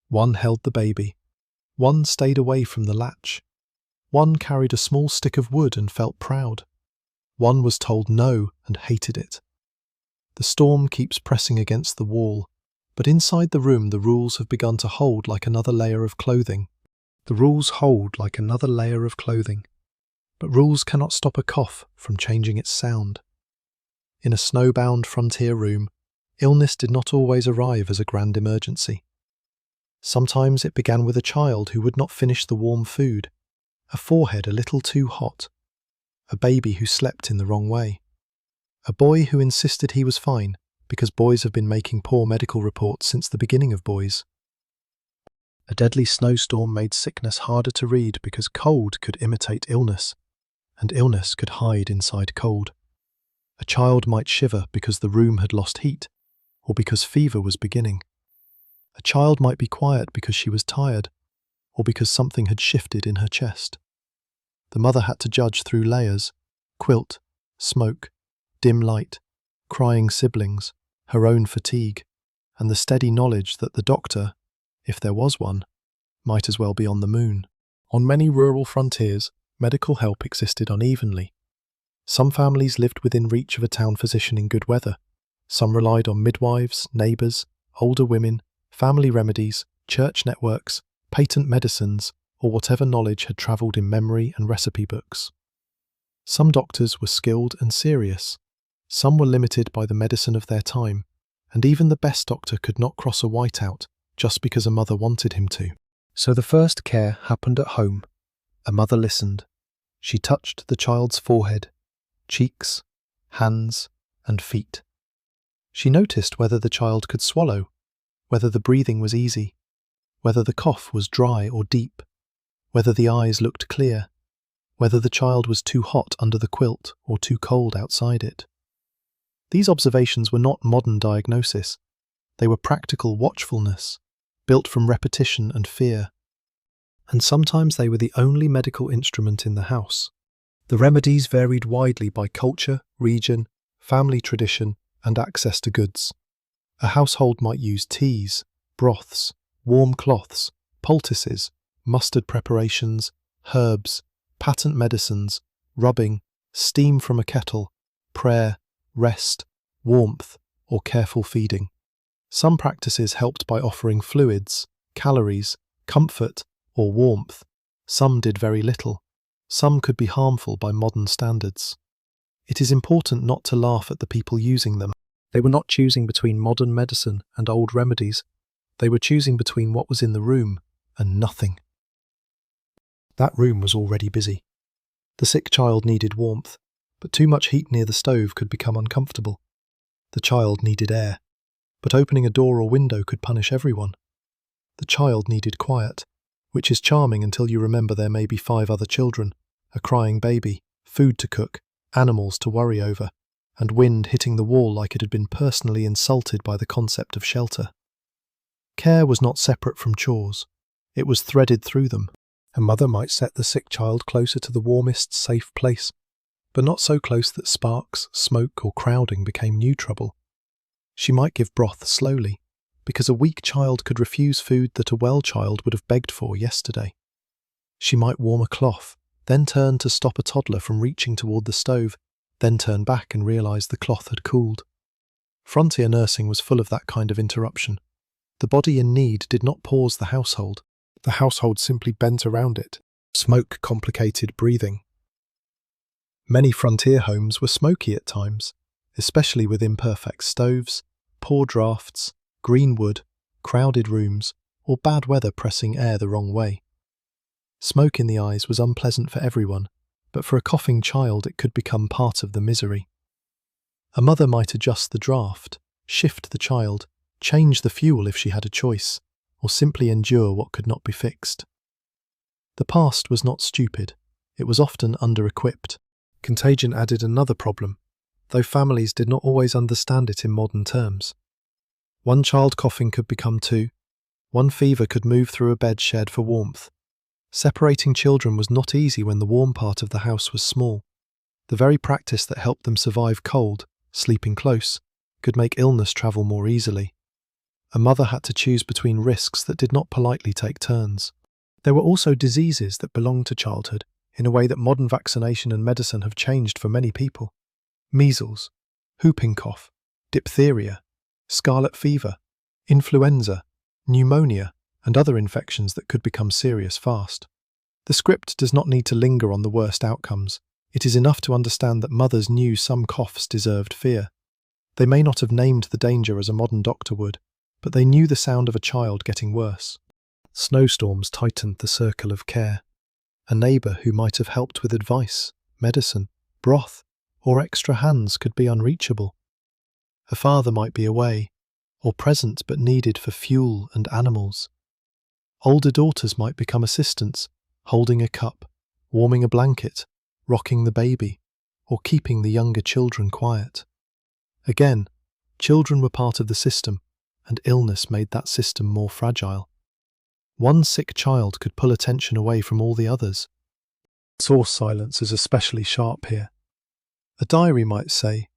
One held the baby. One stayed away from the latch. One carried a small stick of wood and felt proud. One was told no and hated it. The storm keeps pressing against the wall, but inside the room the rules have begun to hold like another layer of clothing. The rules hold like another layer of clothing. But rules cannot stop a cough from changing its sound. In a snowbound frontier room, illness did not always arrive as a grand emergency. Sometimes it began with a child who would not finish the warm food, a forehead a little too hot, a baby who slept in the wrong way, a boy who insisted he was fine because boys have been making poor medical reports since the beginning of boys. A deadly snowstorm made sickness harder to read because cold could imitate illness, and illness could hide inside cold. A child might shiver because the room had lost heat, or because fever was beginning. A child might be quiet because she was tired, or because something had shifted in her chest. The mother had to judge through layers: quilt, smoke, dim light, crying siblings, her own fatigue, and the steady knowledge that the doctor, if there was one, might as well be on the moon. On many rural frontiers, medical help existed unevenly. Some families lived within reach of a town physician in good weather. Some relied on midwives, neighbours, older women, family remedies, church networks, patent medicines, or whatever knowledge had travelled in memory and recipe books. Some doctors were skilled and serious. Some were limited by the medicine of their time, and even the best doctor could not cross a whiteout just because a mother wanted him to. So the first care happened at home. A mother listened. She touched the child's forehead, cheeks, hands, and feet. She noticed whether the child could swallow, whether the breathing was easy, whether the cough was dry or deep, whether the eyes looked clear, whether the child was too hot under the quilt or too cold outside it. These observations were not modern diagnosis. They were practical watchfulness, built from repetition and fear. And sometimes they were the only medical instrument in the house. The remedies varied widely by culture, region, family tradition, and access to goods. A household might use teas, broths, warm cloths, poultices, mustard preparations, herbs, patent medicines, rubbing, steam from a kettle, prayer, rest, warmth, or careful feeding. Some practices helped by offering fluids, calories, comfort, or warmth. Some did very little. Some could be harmful by modern standards. It is important not to laugh at the people using them. They were not choosing between modern medicine and old remedies. They were choosing between what was in the room and nothing. That room was already busy. The sick child needed warmth, but too much heat near the stove could become uncomfortable. The child needed air, but opening a door or window could punish everyone. The child needed quiet, which is charming until you remember there may be 5 other children, a crying baby, food to cook, animals to worry over, and wind hitting the wall like it had been personally insulted by the concept of shelter. Care was not separate from chores. It was threaded through them. A mother might set the sick child closer to the warmest, safe place, but not so close that sparks, smoke, or crowding became new trouble. She might give broth slowly, because a weak child could refuse food that a well child would have begged for yesterday. She might warm a cloth, then turn to stop a toddler from reaching toward the stove, then turn back and realize the cloth had cooled. Frontier nursing was full of that kind of interruption. The body in need did not pause the household. The household simply bent around it. Smoke complicated breathing. Many frontier homes were smoky at times, especially with imperfect stoves, poor drafts, green wood, crowded rooms, or bad weather pressing air the wrong way. Smoke in the eyes was unpleasant for everyone, but for a coughing child it could become part of the misery. A mother might adjust the draft, shift the child, change the fuel if she had a choice, or simply endure what could not be fixed. The past was not stupid, it was often under-equipped. Contagion added another problem, though families did not always understand it in modern terms. One child coughing could become 2. One fever could move through a bed shared for warmth. Separating children was not easy when the warm part of the house was small. The very practice that helped them survive cold, sleeping close, could make illness travel more easily. A mother had to choose between risks that did not politely take turns. There were also diseases that belonged to childhood, in a way that modern vaccination and medicine have changed for many people. Measles, whooping cough, diphtheria, scarlet fever, influenza, pneumonia, and other infections that could become serious fast. The script does not need to linger on the worst outcomes. It is enough to understand that mothers knew some coughs deserved fear. They may not have named the danger as a modern doctor would, but they knew the sound of a child getting worse. Snowstorms tightened the circle of care. A neighbour who might have helped with advice, medicine, broth, or extra hands could be unreachable. A father might be away, or present but needed for fuel and animals. Older daughters might become assistants, holding a cup, warming a blanket, rocking the baby, or keeping the younger children quiet. Again, children were part of the system, and illness made that system more fragile. One sick child could pull attention away from all the others. Source silence is especially sharp here. A diary might say,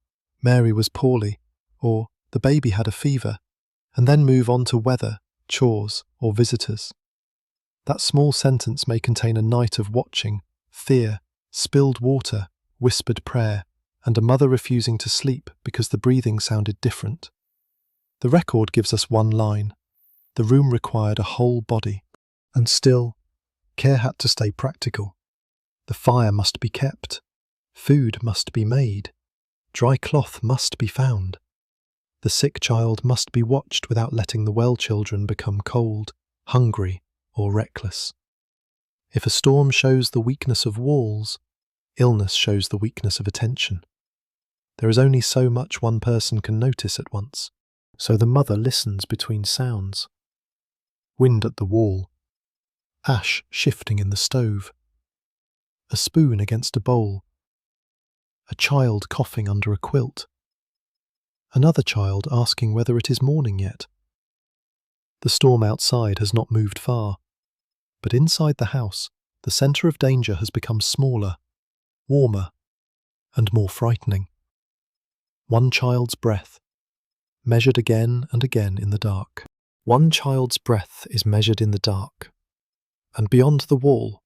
"Mary was poorly," or "the baby had a fever," and then move on to weather, chores, or visitors. That small sentence may contain a night of watching, fear, spilled water, whispered prayer, and a mother refusing to sleep because the breathing sounded different. The record gives us one line. The room required a whole body, and still, care had to stay practical. The fire must be kept, food must be made, dry cloth must be found. The sick child must be watched without letting the well children become cold, hungry, or reckless. If a storm shows the weakness of walls, illness shows the weakness of attention. There is only so much one person can notice at once, so the mother listens between sounds. Wind at the wall, ash shifting in the stove, a spoon against a bowl, a child coughing under a quilt, another child asking whether it is morning yet. The storm outside has not moved far, but inside the house, the centre of danger has become smaller, warmer, and more frightening. One child's breath, measured again and again in the dark. One child's breath is measured in the dark, and beyond the wall,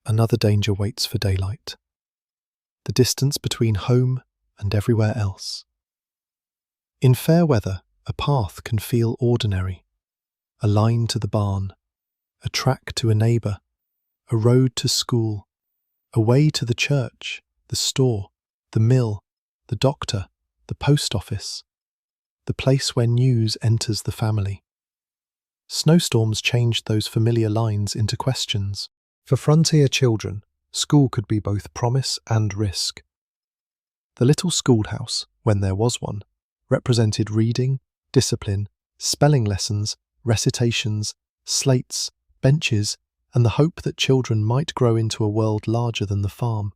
another danger waits for daylight. The distance between home and everywhere else. In fair weather, a path can feel ordinary. A line to the barn, a track to a neighbour, a road to school, a way to the church, the store, the mill, the doctor, the post office, the place where news enters the family. Snowstorms changed those familiar lines into questions. For frontier children, school could be both promise and risk. The little schoolhouse, when there was one, represented reading, discipline, spelling lessons, recitations, slates, benches, and the hope that children might grow into a world larger than the farm.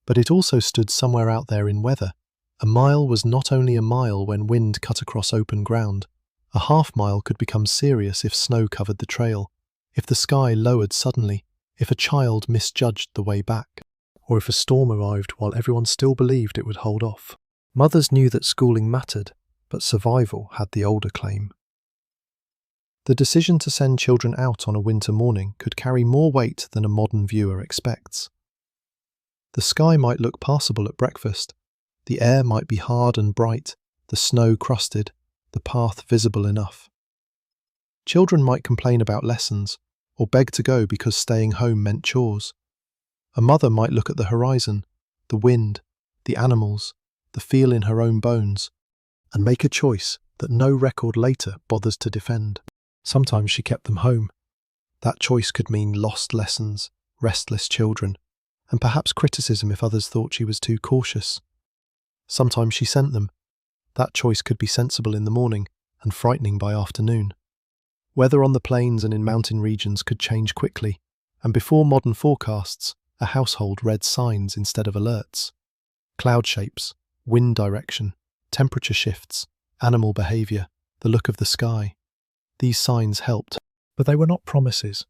But it also stood somewhere out there in weather. A mile was not only a mile when wind cut across open ground. A half-mile could become serious if snow covered the trail, if the sky lowered suddenly, if a child misjudged the way back, or if a storm arrived while everyone still believed it would hold off. Mothers knew that schooling mattered, but survival had the older claim. The decision to send children out on a winter morning could carry more weight than a modern viewer expects. The sky might look passable at breakfast, the air might be hard and bright, the snow crusted, the path visible enough. Children might complain about lessons, or beg to go because staying home meant chores. A mother might look at the horizon, the wind, the animals, the feel in her own bones, and make a choice that no record later bothers to defend. Sometimes she kept them home. That choice could mean lost lessons, restless children, and perhaps criticism if others thought she was too cautious. Sometimes she sent them. That choice could be sensible in the morning and frightening by afternoon. Weather on the plains and in mountain regions could change quickly, and before modern forecasts, a household read signs instead of alerts. Cloud shapes, wind direction, temperature shifts, animal behaviour, the look of the sky. These signs helped, but they were not promises.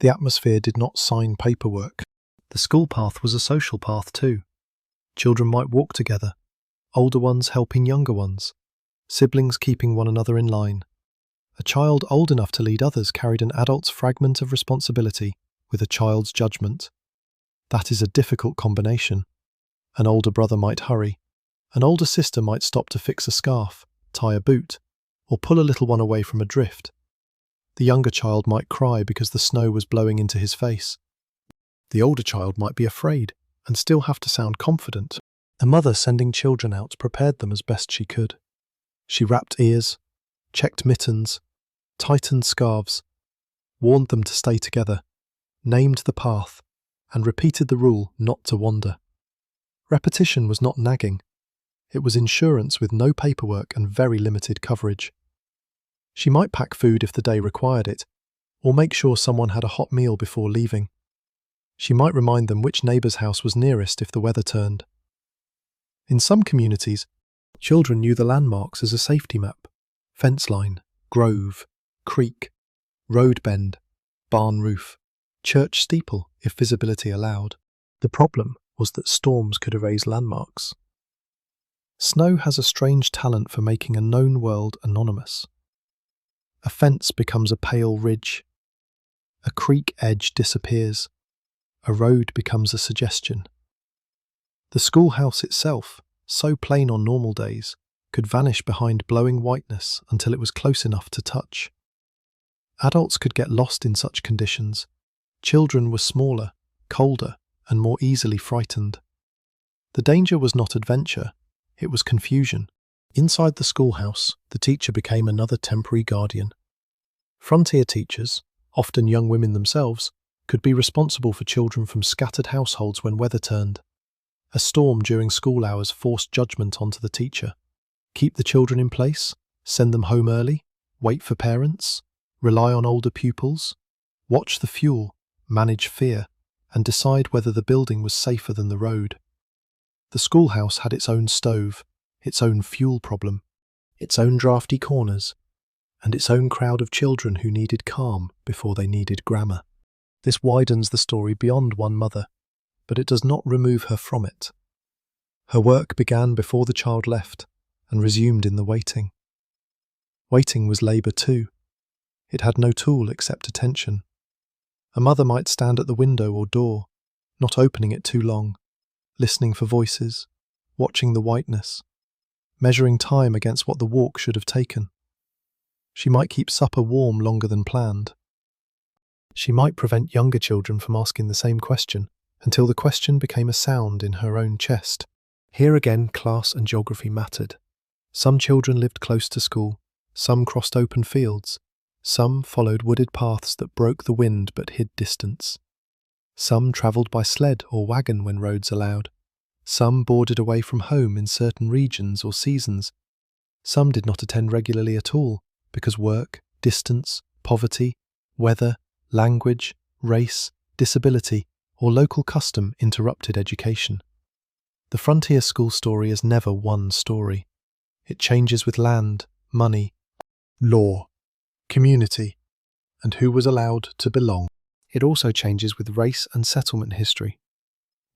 The atmosphere did not sign paperwork. The school path was a social path too. Children might walk together, older ones helping younger ones, siblings keeping one another in line. A child old enough to lead others carried an adult's fragment of responsibility with a child's judgment. That is a difficult combination. An older brother might hurry. An older sister might stop to fix a scarf, tie a boot, or pull a little one away from a drift. The younger child might cry because the snow was blowing into his face. The older child might be afraid and still have to sound confident. The mother sending children out prepared them as best she could. She wrapped ears, checked mittens, tightened scarves, warned them to stay together, named the path, and repeated the rule not to wander. Repetition was not nagging. It was insurance with no paperwork and very limited coverage. She might pack food if the day required it, or make sure someone had a hot meal before leaving. She might remind them which neighbour's house was nearest if the weather turned. In some communities, children knew the landmarks as a safety map: fence line, grove, creek, road bend, barn roof, church steeple if visibility allowed. The problem was that storms could erase landmarks. Snow has a strange talent for making a known world anonymous. A fence becomes a pale ridge. A creek edge disappears. A road becomes a suggestion. The schoolhouse itself, so plain on normal days, could vanish behind blowing whiteness until it was close enough to touch. Adults could get lost in such conditions. Children were smaller, colder, and more easily frightened. The danger was not adventure, it was confusion. Inside the schoolhouse, the teacher became another temporary guardian. Frontier teachers, often young women themselves, could be responsible for children from scattered households when weather turned. A storm during school hours forced judgment onto the teacher. Keep the children in place, send them home early, wait for parents, rely on older pupils, watch the fuel, manage fear, and decide whether the building was safer than the road. The schoolhouse had its own stove, its own fuel problem, its own drafty corners, and its own crowd of children who needed calm before they needed grammar. This widens the story beyond one mother, but it does not remove her from it. Her work began before the child left and resumed in the waiting. Waiting was labour too. It had no tool except attention. A mother might stand at the window or door, not opening it too long, listening for voices, watching the whiteness, measuring time against what the walk should have taken. She might keep supper warm longer than planned. She might prevent younger children from asking the same question until the question became a sound in her own chest. Here again, class and geography mattered. Some children lived close to school, some crossed open fields, some followed wooded paths that broke the wind but hid distance. Some travelled by sled or wagon when roads allowed. Some boarded away from home in certain regions or seasons. Some did not attend regularly at all because work, distance, poverty, weather, language, race, disability, or local custom interrupted education. The frontier school story is never one story. It changes with land, money, law, community, and who was allowed to belong. It also changes with race and settlement history.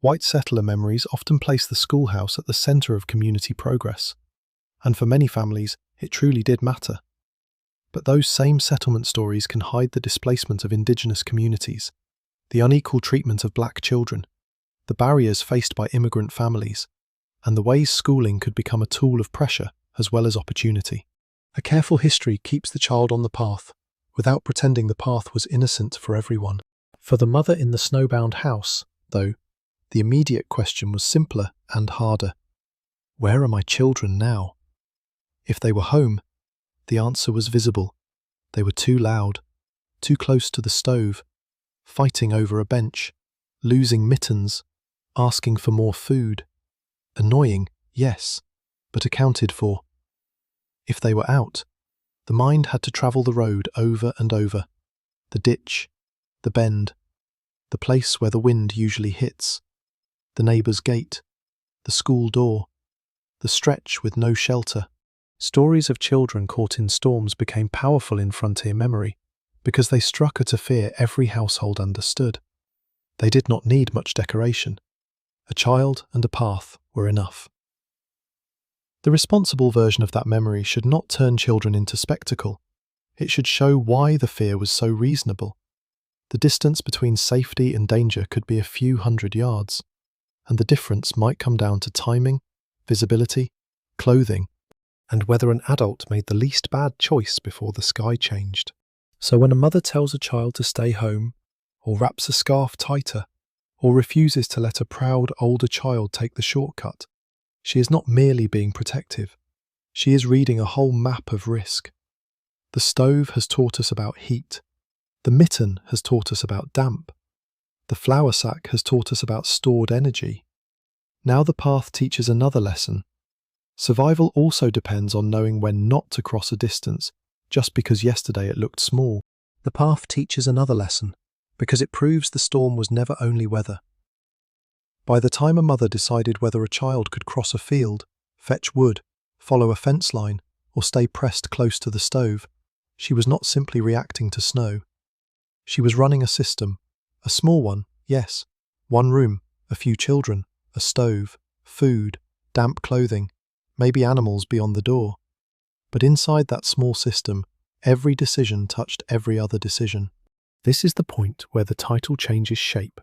White settler memories often place the schoolhouse at the centre of community progress, and for many families, it truly did matter. But those same settlement stories can hide the displacement of Indigenous communities, the unequal treatment of black children, the barriers faced by immigrant families, and the ways schooling could become a tool of pressure as well as opportunity. A careful history keeps the child on the path, without pretending the path was innocent for everyone. For the mother in the snowbound house, though, the immediate question was simpler and harder. Where are my children now? If they were home, the answer was visible. They were too loud, too close to the stove, fighting over a bench, losing mittens, asking for more food. Annoying, yes, but accounted for. If they were out, the mind had to travel the road over and over, the ditch, the bend, the place where the wind usually hits, the neighbour's gate, the school door, the stretch with no shelter. Stories of children caught in storms became powerful in frontier memory because they struck at a fear every household understood. They did not need much decoration. A child and a path were enough. The responsible version of that memory should not turn children into spectacle. It should show why the fear was so reasonable. The distance between safety and danger could be a few hundred yards, and the difference might come down to timing, visibility, clothing, and whether an adult made the least bad choice before the sky changed. So when a mother tells a child to stay home, or wraps a scarf tighter, or refuses to let a proud older child take the shortcut, she is not merely being protective. She is reading a whole map of risk. The stove has taught us about heat. The mitten has taught us about damp. The flour sack has taught us about stored energy. Now the path teaches another lesson. Survival also depends on knowing when not to cross a distance, just because yesterday it looked small. The path teaches another lesson, because it proves the storm was never only weather. By the time a mother decided whether a child could cross a field, fetch wood, follow a fence line, or stay pressed close to the stove, she was not simply reacting to snow. She was running a system, a small one, yes, one room, a few children, a stove, food, damp clothing, maybe animals beyond the door. But inside that small system, every decision touched every other decision. This is the point where the title changes shape.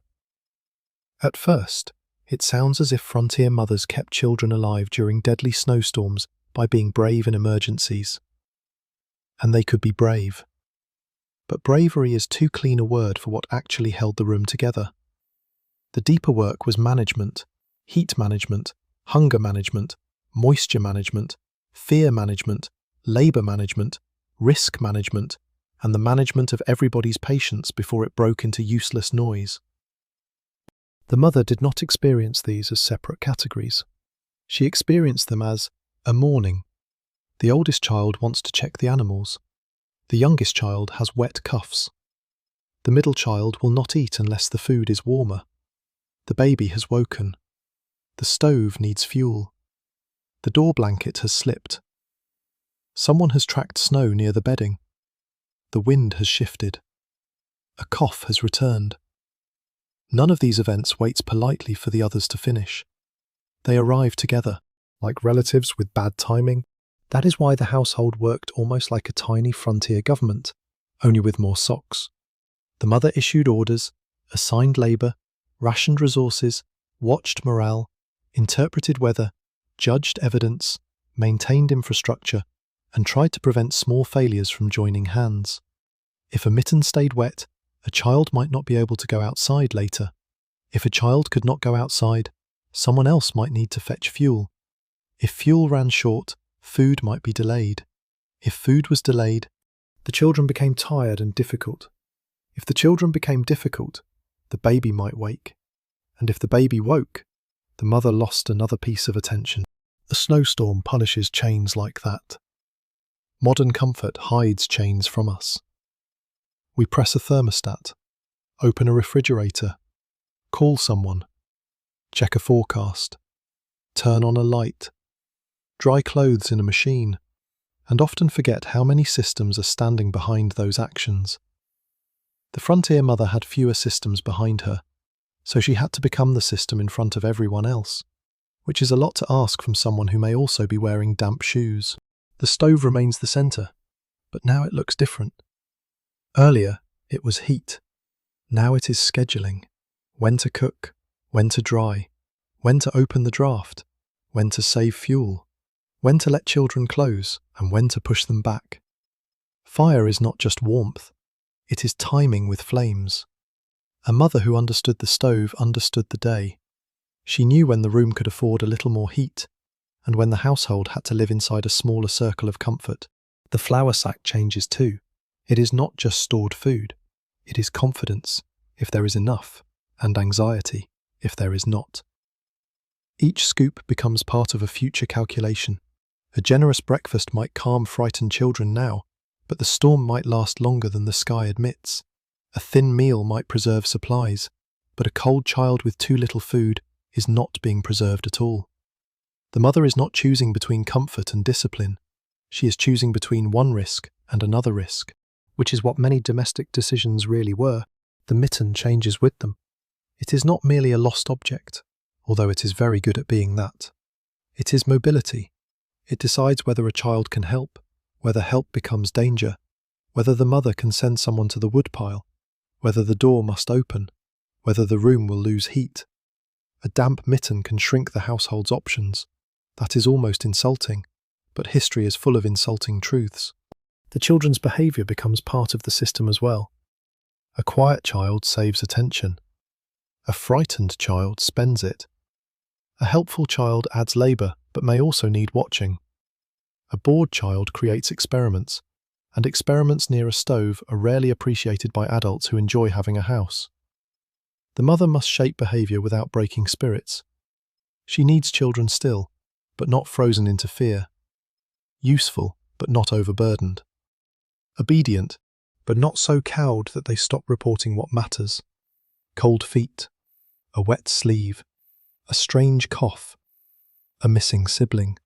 At first, it sounds as if frontier mothers kept children alive during deadly snowstorms by being brave in emergencies. And they could be brave. But bravery is too clean a word for what actually held the room together. The deeper work was management, heat management, hunger management, moisture management, fear management, labour management, risk management, and the management of everybody's patience before it broke into useless noise. The mother did not experience these as separate categories. She experienced them as a morning. The oldest child wants to check the animals. The youngest child has wet cuffs. The middle child will not eat unless the food is warmer. The baby has woken. The stove needs fuel. The door blanket has slipped. Someone has tracked snow near the bedding. The wind has shifted. A cough has returned. None of these events waits politely for the others to finish. They arrive together, like relatives with bad timing. That is why the household worked almost like a tiny frontier government, only with more socks. The mother issued orders, assigned labour, rationed resources, watched morale, interpreted weather, judged evidence, maintained infrastructure, and tried to prevent small failures from joining hands. If a mitten stayed wet, a child might not be able to go outside later. If a child could not go outside, someone else might need to fetch fuel. If fuel ran short, food might be delayed. If food was delayed, the children became tired and difficult. If the children became difficult, the baby might wake. And if the baby woke, the mother lost another piece of attention. A snowstorm punishes chains like that. Modern comfort hides chains from us. We press a thermostat, open a refrigerator, call someone, check a forecast, turn on a light, dry clothes in a machine, and often forget how many systems are standing behind those actions. The frontier mother had fewer systems behind her, so she had to become the system in front of everyone else, which is a lot to ask from someone who may also be wearing damp shoes. The stove remains the centre, but now it looks different. Earlier, it was heat. Now it is scheduling. When to cook, when to dry, when to open the draft, when to save fuel, when to let children close, and when to push them back. Fire is not just warmth. It is timing with flames. A mother who understood the stove understood the day. She knew when the room could afford a little more heat, and when the household had to live inside a smaller circle of comfort. The flour sack changes too. It is not just stored food. It is confidence, if there is enough, and anxiety, if there is not. Each scoop becomes part of a future calculation. A generous breakfast might calm frightened children now, but the storm might last longer than the sky admits. A thin meal might preserve supplies, but a cold child with too little food is not being preserved at all. The mother is not choosing between comfort and discipline. She is choosing between one risk and another risk, which is what many domestic decisions really were. The mitten changes with them. It is not merely a lost object, although it is very good at being that. It is mobility. It decides whether a child can help, whether help becomes danger, whether the mother can send someone to the woodpile, whether the door must open, whether the room will lose heat. A damp mitten can shrink the household's options. That is almost insulting, but history is full of insulting truths. The children's behaviour becomes part of the system as well. A quiet child saves attention. A frightened child spends it. A helpful child adds labour, but may also need watching. A bored child creates experiments, and experiments near a stove are rarely appreciated by adults who enjoy having a house. The mother must shape behaviour without breaking spirits. She needs children still, but not frozen into fear. Useful, but not overburdened. Obedient, but not so cowed that they stop reporting what matters. Cold feet, a wet sleeve, a strange cough, a missing sibling.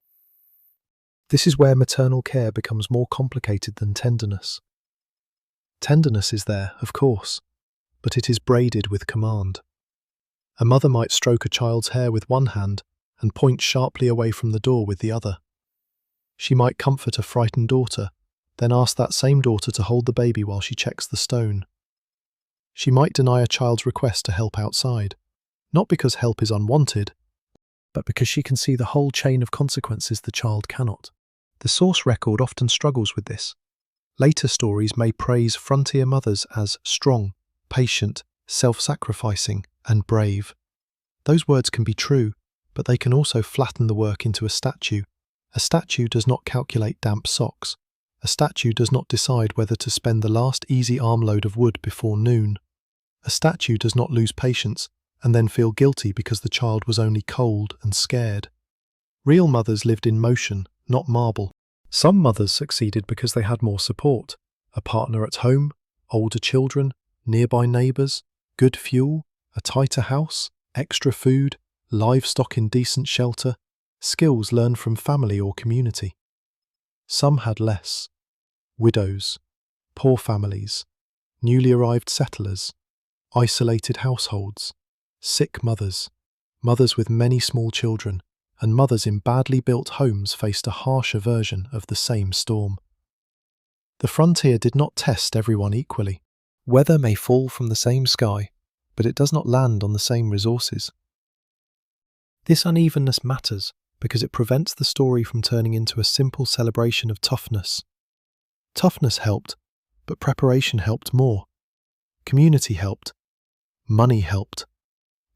This is where maternal care becomes more complicated than tenderness. Tenderness is there, of course, but it is braided with command. A mother might stroke a child's hair with one hand and point sharply away from the door with the other. She might comfort a frightened daughter, then ask that same daughter to hold the baby while she checks the stone. She might deny a child's request to help outside, not because help is unwanted, but because she can see the whole chain of consequences the child cannot. The source record often struggles with this. Later stories may praise frontier mothers as strong, patient, self-sacrificing, and brave. Those words can be true, but they can also flatten the work into a statue. A statue does not calculate damp socks. A statue does not decide whether to spend the last easy armload of wood before noon. A statue does not lose patience and then feel guilty because the child was only cold and scared. Real mothers lived in motion, not marble. Some mothers succeeded because they had more support, a partner at home, older children, nearby neighbours, good fuel, a tighter house, extra food, livestock in decent shelter, skills learned from family or community. Some had less: widows, poor families, newly arrived settlers, isolated households, sick mothers, mothers with many small children, and mothers in badly built homes faced a harsher version of the same storm. The frontier did not test everyone equally. Weather may fall from the same sky, but it does not land on the same resources. This unevenness matters because it prevents the story from turning into a simple celebration of toughness. Toughness helped, but preparation helped more. Community helped. Money helped.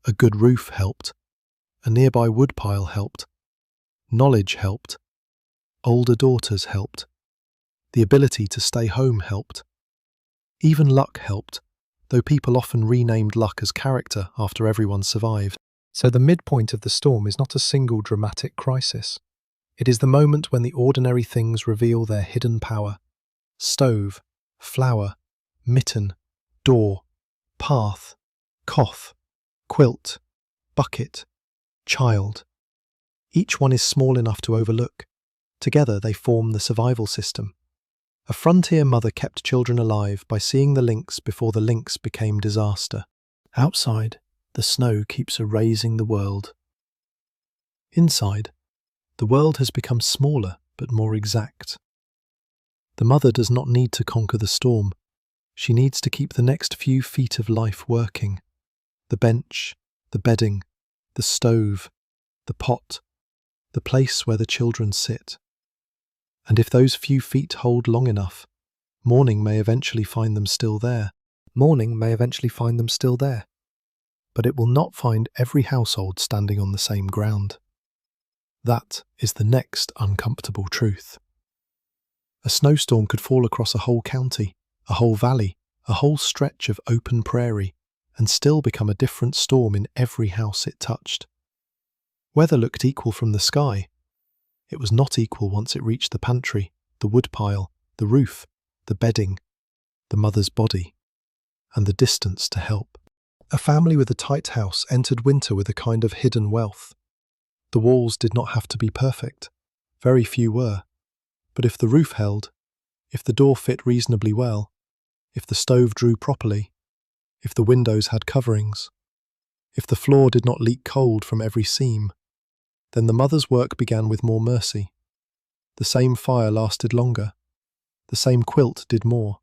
A good roof helped. A nearby woodpile helped. Knowledge helped. Older daughters helped. The ability to stay home helped. Even luck helped, though people often renamed luck as character after everyone survived. So the midpoint of the storm is not a single dramatic crisis. It is the moment when the ordinary things reveal their hidden power. Stove, flower, mitten, door, path, cough, quilt, bucket, child. Each one is small enough to overlook. Together they form the survival system. A frontier mother kept children alive by seeing the links before the links became disaster. Outside, the snow keeps erasing the world. Inside, the world has become smaller but more exact. The mother does not need to conquer the storm. She needs to keep the next few feet of life working. The bench, the bedding, the stove, the pot, the place where the children sit. And if those few feet hold long enough, morning may eventually find them still there. Morning may eventually find them still there. But it will not find every household standing on the same ground. That is the next uncomfortable truth. A snowstorm could fall across a whole county, a whole valley, a whole stretch of open prairie, and still become a different storm in every house it touched. Weather looked equal from the sky. It was not equal once it reached the pantry, the woodpile, the roof, the bedding, the mother's body, and the distance to help. A family with a tight house entered winter with a kind of hidden wealth. The walls did not have to be perfect. Very few were. But if the roof held, if the door fit reasonably well, if the stove drew properly, if the windows had coverings, if the floor did not leak cold from every seam, then the mother's work began with more mercy. The same fire lasted longer. The same quilt did more.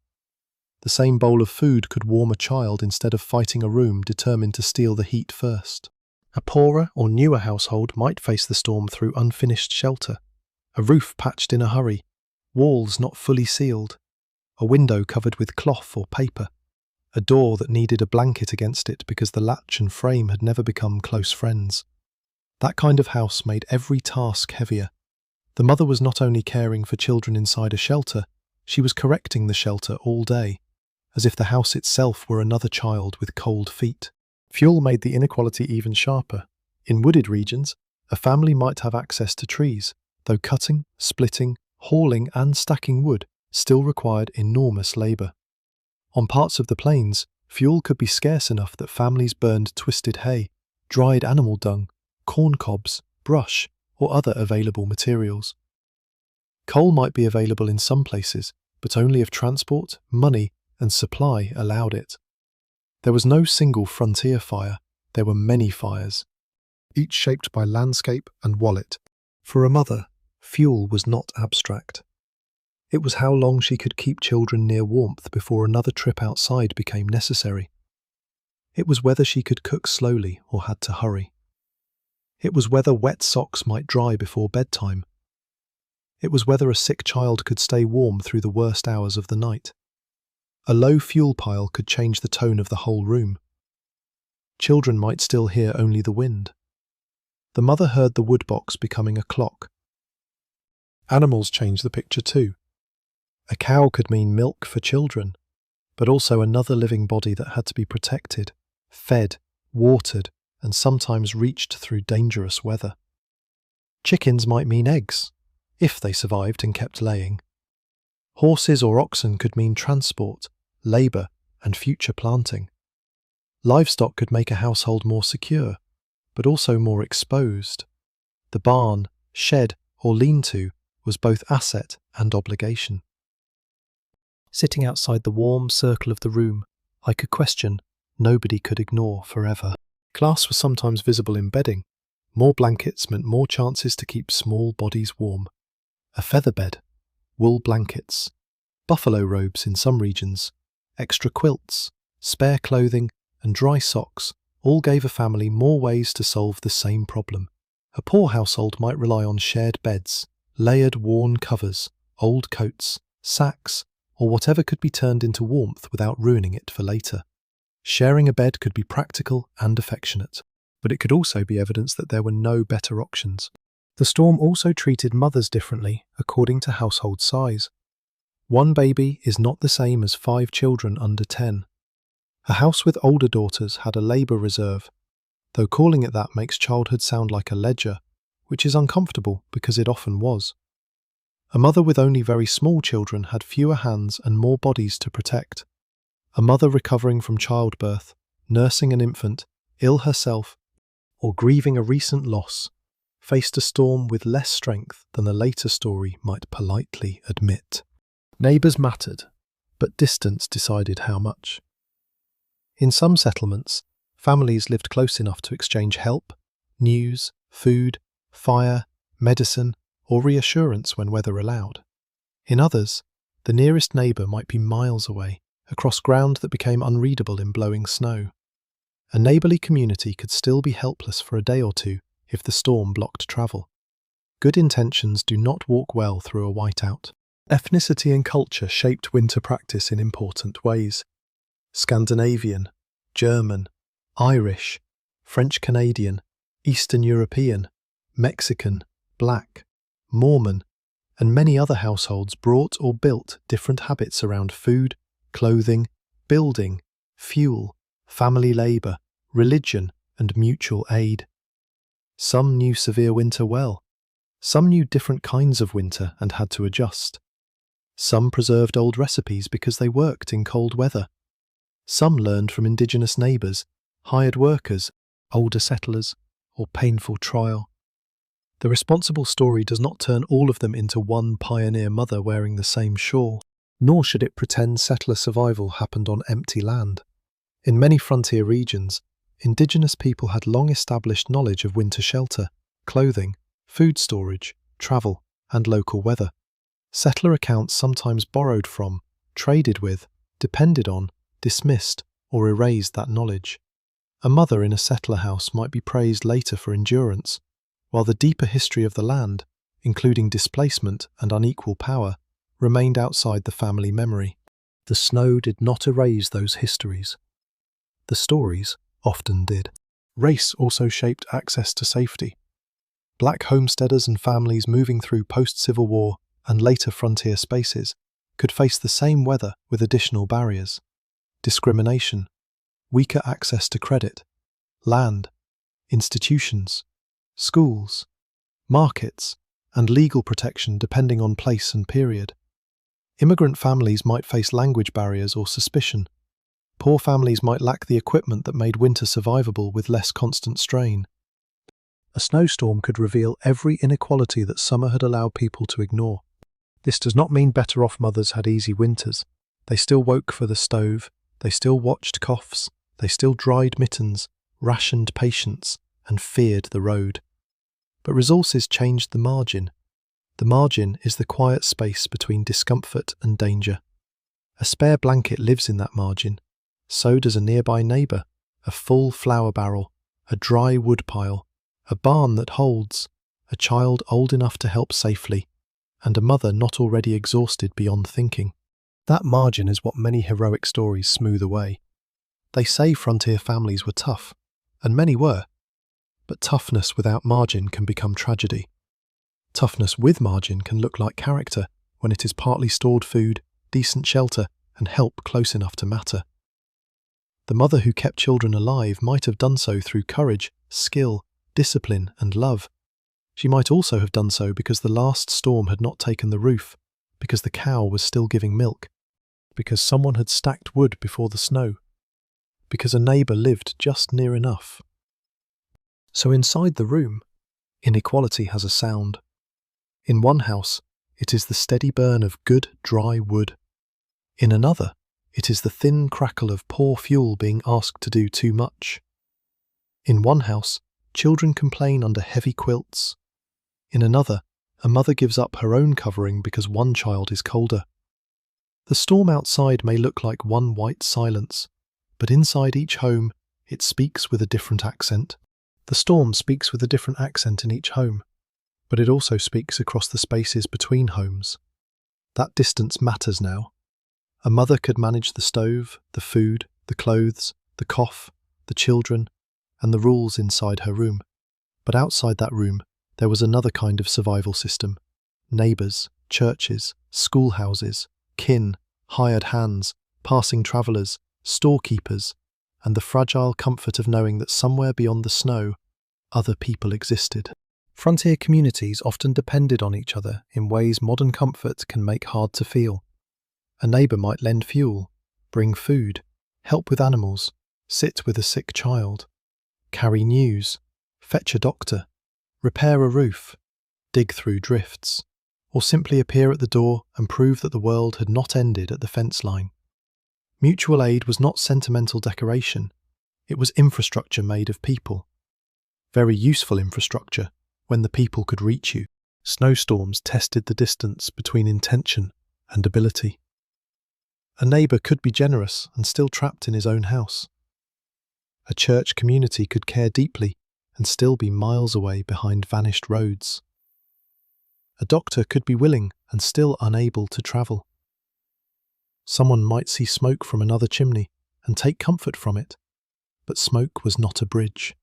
The same bowl of food could warm a child instead of fighting a room determined to steal the heat first. A poorer or newer household might face the storm through unfinished shelter, a roof patched in a hurry, walls not fully sealed, a window covered with cloth or paper, a door that needed a blanket against it because the latch and frame had never become close friends. That kind of house made every task heavier. The mother was not only caring for children inside a shelter, she was correcting the shelter all day, as if the house itself were another child with cold feet. Fuel made the inequality even sharper. In wooded regions, a family might have access to trees, though cutting, splitting, hauling and stacking wood still required enormous labour. On parts of the plains, fuel could be scarce enough that families burned twisted hay, dried animal dung, corn cobs, brush, or other available materials. Coal might be available in some places, but only if transport, money, and supply allowed it. There was no single frontier fire, there were many fires, each shaped by landscape and wallet. For a mother, fuel was not abstract. It was how long she could keep children near warmth before another trip outside became necessary. It was whether she could cook slowly or had to hurry. It was whether wet socks might dry before bedtime. It was whether a sick child could stay warm through the worst hours of the night. A low fuel pile could change the tone of the whole room. Children might still hear only the wind. The mother heard the wood box becoming a clock. Animals changed the picture too. A cow could mean milk for children, but also another living body that had to be protected, fed, watered, and sometimes reached through dangerous weather. Chickens might mean eggs, if they survived and kept laying. Horses or oxen could mean transport, labour, and future planting. Livestock could make a household more secure, but also more exposed. The barn, shed, or lean-to was both asset and obligation. Sitting outside the warm circle of the room, like a question nobody could ignore forever. Class was sometimes visible in bedding. More blankets meant more chances to keep small bodies warm. A feather bed, wool blankets, buffalo robes in some regions, extra quilts, spare clothing, and dry socks all gave a family more ways to solve the same problem. A poor household might rely on shared beds, layered worn covers, old coats, sacks, or whatever could be turned into warmth without ruining it for later. Sharing a bed could be practical and affectionate, but it could also be evidence that there were no better options. The storm also treated mothers differently according to household size. One baby is not the same as 5 children under 10. A house with older daughters had a labour reserve, though calling it that makes childhood sound like a ledger, which is uncomfortable because it often was. A mother with only very small children had fewer hands and more bodies to protect. A mother recovering from childbirth, nursing an infant, ill herself, or grieving a recent loss, faced a storm with less strength than the later story might politely admit. Neighbours mattered, but distance decided how much. In some settlements, families lived close enough to exchange help, news, food, fire, medicine, or reassurance when weather allowed. In others, the nearest neighbour might be miles away, across ground that became unreadable in blowing snow. A neighbourly community could still be helpless for a day or two if the storm blocked travel. Good intentions do not walk well through a whiteout. Ethnicity and culture shaped winter practice in important ways. Scandinavian, German, Irish, French-Canadian, Eastern European, Mexican, Black, Mormon, and many other households brought or built different habits around food, clothing, building, fuel, family labour, religion, and mutual aid. Some knew severe winter well. Some knew different kinds of winter and had to adjust. Some preserved old recipes because they worked in cold weather. Some learned from Indigenous neighbours, hired workers, older settlers, or painful trial. The responsible story does not turn all of them into one pioneer mother wearing the same shawl, nor should it pretend settler survival happened on empty land. In many frontier regions, Indigenous people had long established knowledge of winter shelter, clothing, food storage, travel, and local weather. Settler accounts sometimes borrowed from, traded with, depended on, dismissed, or erased that knowledge. A mother in a settler house might be praised later for endurance, while the deeper history of the land, including displacement and unequal power, remained outside the family memory. The snow did not erase those histories. The stories often did. Race also shaped access to safety. Black homesteaders and families moving through post-Civil War and later frontier spaces could face the same weather with additional barriers: discrimination, weaker access to credit, land, institutions, schools, markets, and legal protection depending on place and period. Immigrant families might face language barriers or suspicion. Poor families might lack the equipment that made winter survivable with less constant strain. A snowstorm could reveal every inequality that summer had allowed people to ignore. This does not mean better-off mothers had easy winters. They still woke for the stove, they still watched coughs, they still dried mittens, rationed patience, and feared the road. But resources changed the margin. The margin is the quiet space between discomfort and danger. A spare blanket lives in that margin. So does a nearby neighbour, a full flour barrel, a dry wood pile, a barn that holds, a child old enough to help safely, and a mother not already exhausted beyond thinking. That margin is what many heroic stories smooth away. They say frontier families were tough, and many were, but toughness without margin can become tragedy. Toughness with margin can look like character when it is partly stored food, decent shelter, and help close enough to matter. The mother who kept children alive might have done so through courage, skill, discipline, and love. She might also have done so because the last storm had not taken the roof, because the cow was still giving milk, because someone had stacked wood before the snow, because a neighbour lived just near enough. So inside the room, inequality has a sound. In one house, it is the steady burn of good, dry wood. In another, it is the thin crackle of poor fuel being asked to do too much. In one house, children complain under heavy quilts. In another, a mother gives up her own covering because one child is colder. The storm outside may look like one white silence, but inside each home, it speaks with a different accent. The storm speaks with a different accent in each home, but it also speaks across the spaces between homes. That distance matters now. A mother could manage the stove, the food, the clothes, the cough, the children, and the rules inside her room. But outside that room, there was another kind of survival system. Neighbours, churches, schoolhouses, kin, hired hands, passing travellers, storekeepers, and the fragile comfort of knowing that somewhere beyond the snow, other people existed. Frontier communities often depended on each other in ways modern comfort can make hard to feel. A neighbour might lend fuel, bring food, help with animals, sit with a sick child, carry news, fetch a doctor, repair a roof, dig through drifts, or simply appear at the door and prove that the world had not ended at the fence line. Mutual aid was not sentimental decoration, it was infrastructure made of people. Very useful infrastructure when the people could reach you. Snowstorms tested the distance between intention and ability. A neighbour could be generous and still trapped in his own house. A church community could care deeply and still be miles away behind vanished roads. A doctor could be willing and still unable to travel. Someone might see smoke from another chimney and take comfort from it, but smoke was not a bridge.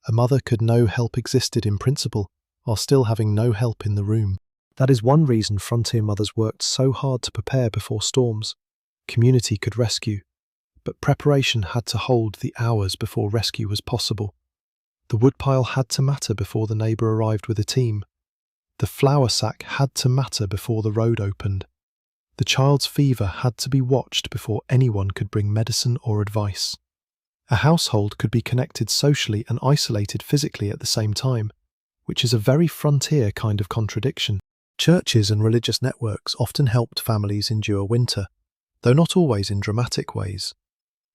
A mother could know help existed in principle while still having no help in the room. That is one reason frontier mothers worked so hard to prepare before storms. Community could rescue, but preparation had to hold the hours before rescue was possible. The woodpile had to matter before the neighbour arrived with a team. The flour sack had to matter before the road opened. The child's fever had to be watched before anyone could bring medicine or advice. A household could be connected socially and isolated physically at the same time, which is a very frontier kind of contradiction. Churches and religious networks often helped families endure winter, though not always in dramatic ways.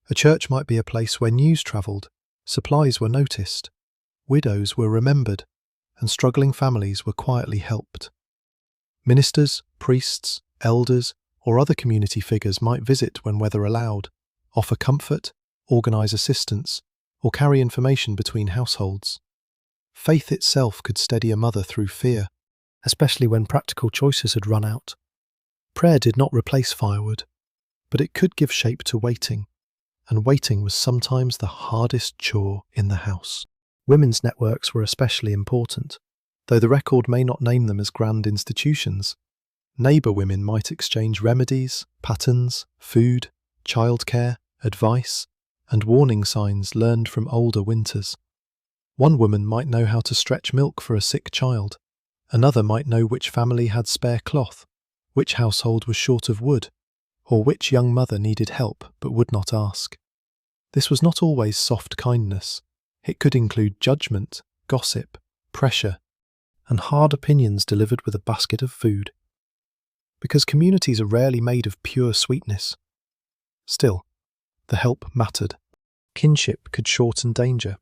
A church might be a place where news travelled, supplies were noticed, widows were remembered, and struggling families were quietly helped. Ministers, priests, elders, or other community figures might visit when weather allowed, offer comfort, organise assistance, or carry information between households. Faith itself could steady a mother through fear, especially when practical choices had run out. Prayer did not replace firewood, but it could give shape to waiting, and waiting was sometimes the hardest chore in the house. Women's networks were especially important, though the record may not name them as grand institutions. Neighbour women might exchange remedies, patterns, food, childcare, advice, and warning signs learned from older winters. One woman might know how to stretch milk for a sick child. Another might know which family had spare cloth, which household was short of wood, or which young mother needed help but would not ask. This was not always soft kindness. It could include judgment, gossip, pressure, and hard opinions delivered with a basket of food. Because communities are rarely made of pure sweetness. Still, the help mattered. Kinship could shorten danger.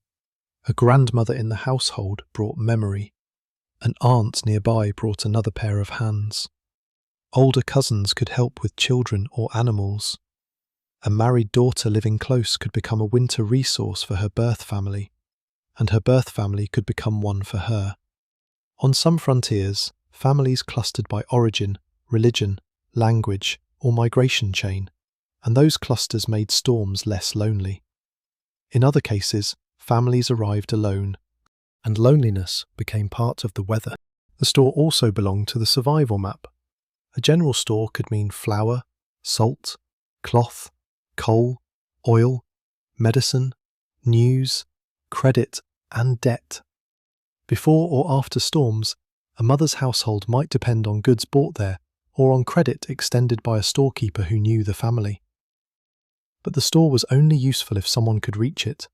A grandmother in the household brought memory. An aunt nearby brought another pair of hands. Older cousins could help with children or animals. A married daughter living close could become a winter resource for her birth family, and her birth family could become one for her. On some frontiers, families clustered by origin, religion, language, or migration chain, and those clusters made storms less lonely. In other cases, families arrived alone, and loneliness became part of the weather. The store also belonged to the survival map. A general store could mean flour, salt, cloth, coal, oil, medicine, news, credit, and debt. Before or after storms, a mother's household might depend on goods bought there or on credit extended by a storekeeper who knew the family. But the store was only useful if someone could reach it,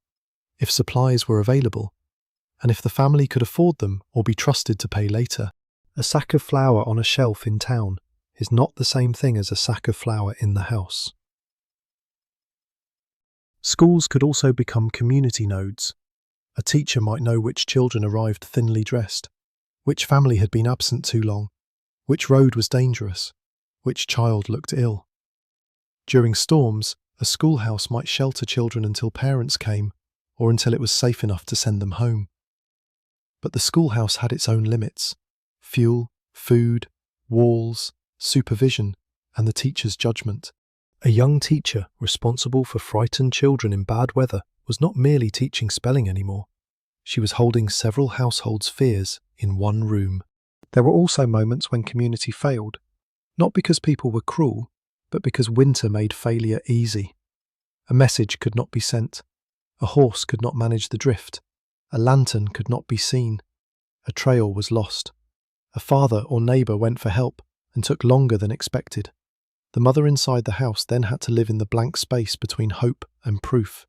if supplies were available, and if the family could afford them or be trusted to pay later. A sack of flour on a shelf in town is not the same thing as a sack of flour in the house. Schools could also become community nodes. A teacher might know which children arrived thinly dressed, which family had been absent too long, which road was dangerous, which child looked ill. During storms, a schoolhouse might shelter children until parents came, or until it was safe enough to send them home. But the schoolhouse had its own limits: fuel, food, walls, supervision, and the teacher's judgment. A young teacher responsible for frightened children in bad weather was not merely teaching spelling anymore. She was holding several households' fears in one room. There were also moments when community failed, not because people were cruel, but because winter made failure easy. A message could not be sent. A horse could not manage the drift. A lantern could not be seen. A trail was lost. A father or neighbour went for help and took longer than expected. The mother inside the house then had to live in the blank space between hope and proof.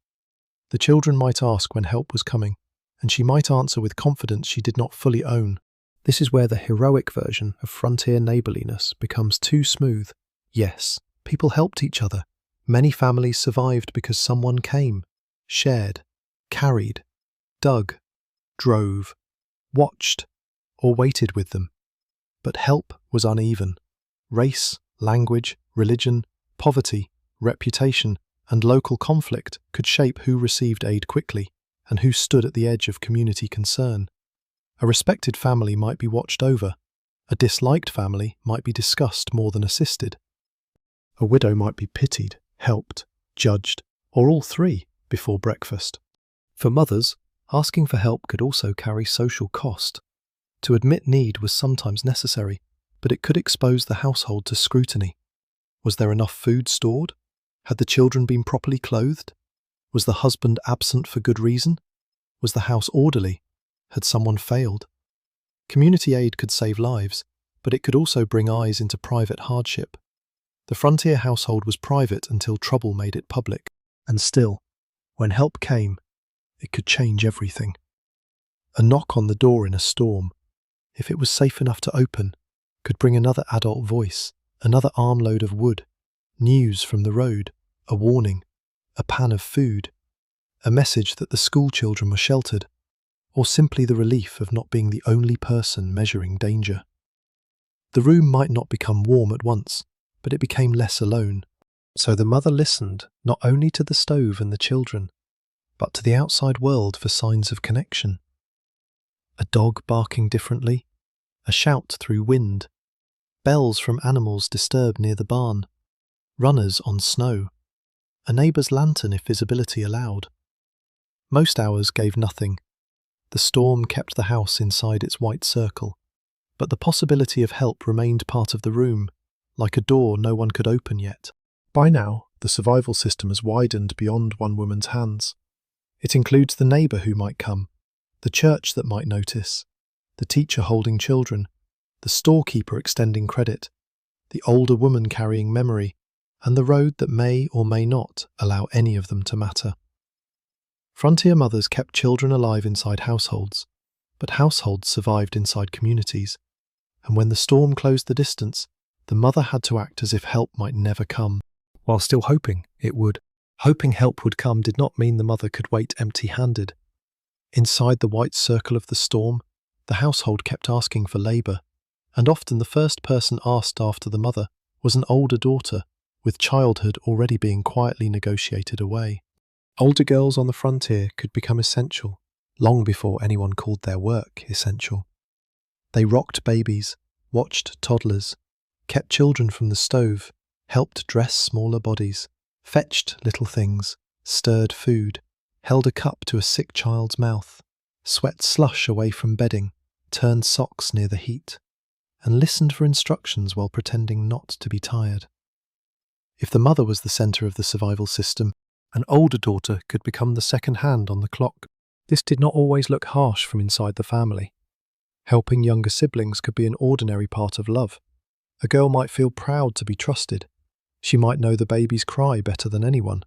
The children might ask when help was coming, and she might answer with confidence she did not fully own. This is where the heroic version of frontier neighbourliness becomes too smooth. Yes, people helped each other. Many families survived because someone came, shared, carried, dug, drove, watched, or waited with them. But help was uneven. Race, language, religion, poverty, reputation, and local conflict could shape who received aid quickly and who stood at the edge of community concern. A respected family might be watched over. A disliked family might be discussed more than assisted. A widow might be pitied, helped, judged, or all three before breakfast. For mothers, asking for help could also carry social cost. To admit need was sometimes necessary, but it could expose the household to scrutiny. Was there enough food stored? Had the children been properly clothed? Was the husband absent for good reason? Was the house orderly? Had someone failed? Community aid could save lives, but it could also bring eyes into private hardship. The frontier household was private until trouble made it public. And still, when help came, it could change everything. A knock on the door in a storm, if it was safe enough to open, could bring another adult voice, another armload of wood, news from the road, a warning, a pan of food, a message that the school children were sheltered, or simply the relief of not being the only person measuring danger. The room might not become warm at once, but it became less alone. So the mother listened not only to the stove and the children, but to the outside world for signs of connection. A dog barking differently, a shout through wind, bells from animals disturbed near the barn, runners on snow, a neighbour's lantern if visibility allowed. Most hours gave nothing. The storm kept the house inside its white circle, but the possibility of help remained part of the room, like a door no one could open yet. By now, the survival system has widened beyond one woman's hands. It includes the neighbour who might come, the church that might notice, the teacher holding children, the storekeeper extending credit, the older woman carrying memory, and the road that may or may not allow any of them to matter. Frontier mothers kept children alive inside households, but households survived inside communities, and when the storm closed the distance, the mother had to act as if help might never come, while still hoping it would. Hoping help would come did not mean the mother could wait empty-handed. Inside the white circle of the storm, the household kept asking for labour, and often the first person asked after the mother was an older daughter, with childhood already being quietly negotiated away. Older girls on the frontier could become essential, long before anyone called their work essential. They rocked babies, watched toddlers, kept children from the stove, helped dress smaller bodies, fetched little things, stirred food, held a cup to a sick child's mouth, swept slush away from bedding, turned socks near the heat, and listened for instructions while pretending not to be tired. If the mother was the centre of the survival system, an older daughter could become the second hand on the clock. This did not always look harsh from inside the family. Helping younger siblings could be an ordinary part of love. A girl might feel proud to be trusted. She might know the baby's cry better than anyone.